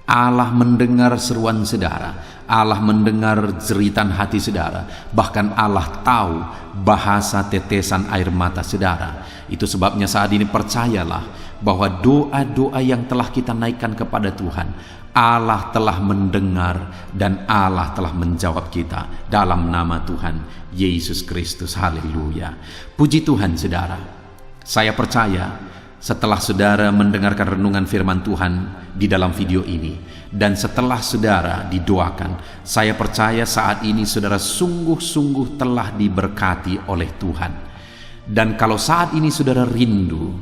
Allah mendengar seruan saudara, Allah mendengar jeritan hati saudara, bahkan Allah tahu bahasa tetesan air mata saudara. Itu sebabnya saat ini percayalah bahwa doa-doa yang telah kita naikkan kepada Tuhan, Allah telah mendengar dan Allah telah menjawab kita dalam nama Tuhan Yesus Kristus. Haleluya. Puji Tuhan saudara. Saya percaya setelah saudara mendengarkan renungan firman Tuhan di dalam video ini, dan setelah saudara didoakan, saya percaya saat ini saudara sungguh-sungguh telah diberkati oleh Tuhan. Dan kalau saat ini saudara rindu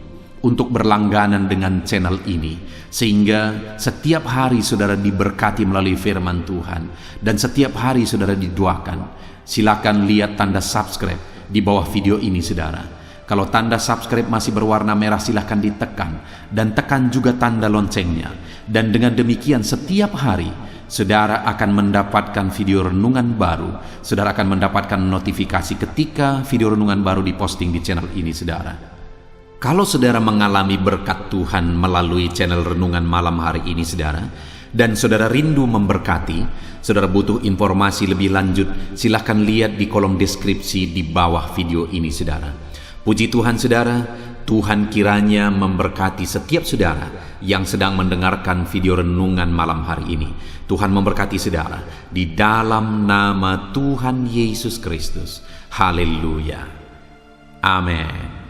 untuk berlangganan dengan channel ini, sehingga setiap hari saudara diberkati melalui firman Tuhan, dan setiap hari saudara didoakan, silakan lihat tanda subscribe di bawah video ini saudara. Kalau tanda subscribe masih berwarna merah, silahkan ditekan dan tekan juga tanda loncengnya. Dan dengan demikian setiap hari saudara akan mendapatkan video renungan baru. Saudara akan mendapatkan notifikasi ketika video renungan baru diposting di channel ini saudara. Kalau saudara mengalami berkat Tuhan melalui channel renungan malam hari ini saudara, dan saudara rindu memberkati, saudara butuh informasi lebih lanjut, silahkan lihat di kolom deskripsi di bawah video ini saudara. Puji Tuhan saudara, Tuhan kiranya memberkati setiap saudara yang sedang mendengarkan video renungan malam hari ini. Tuhan memberkati saudara di dalam nama Tuhan Yesus Kristus. Haleluya. Amin.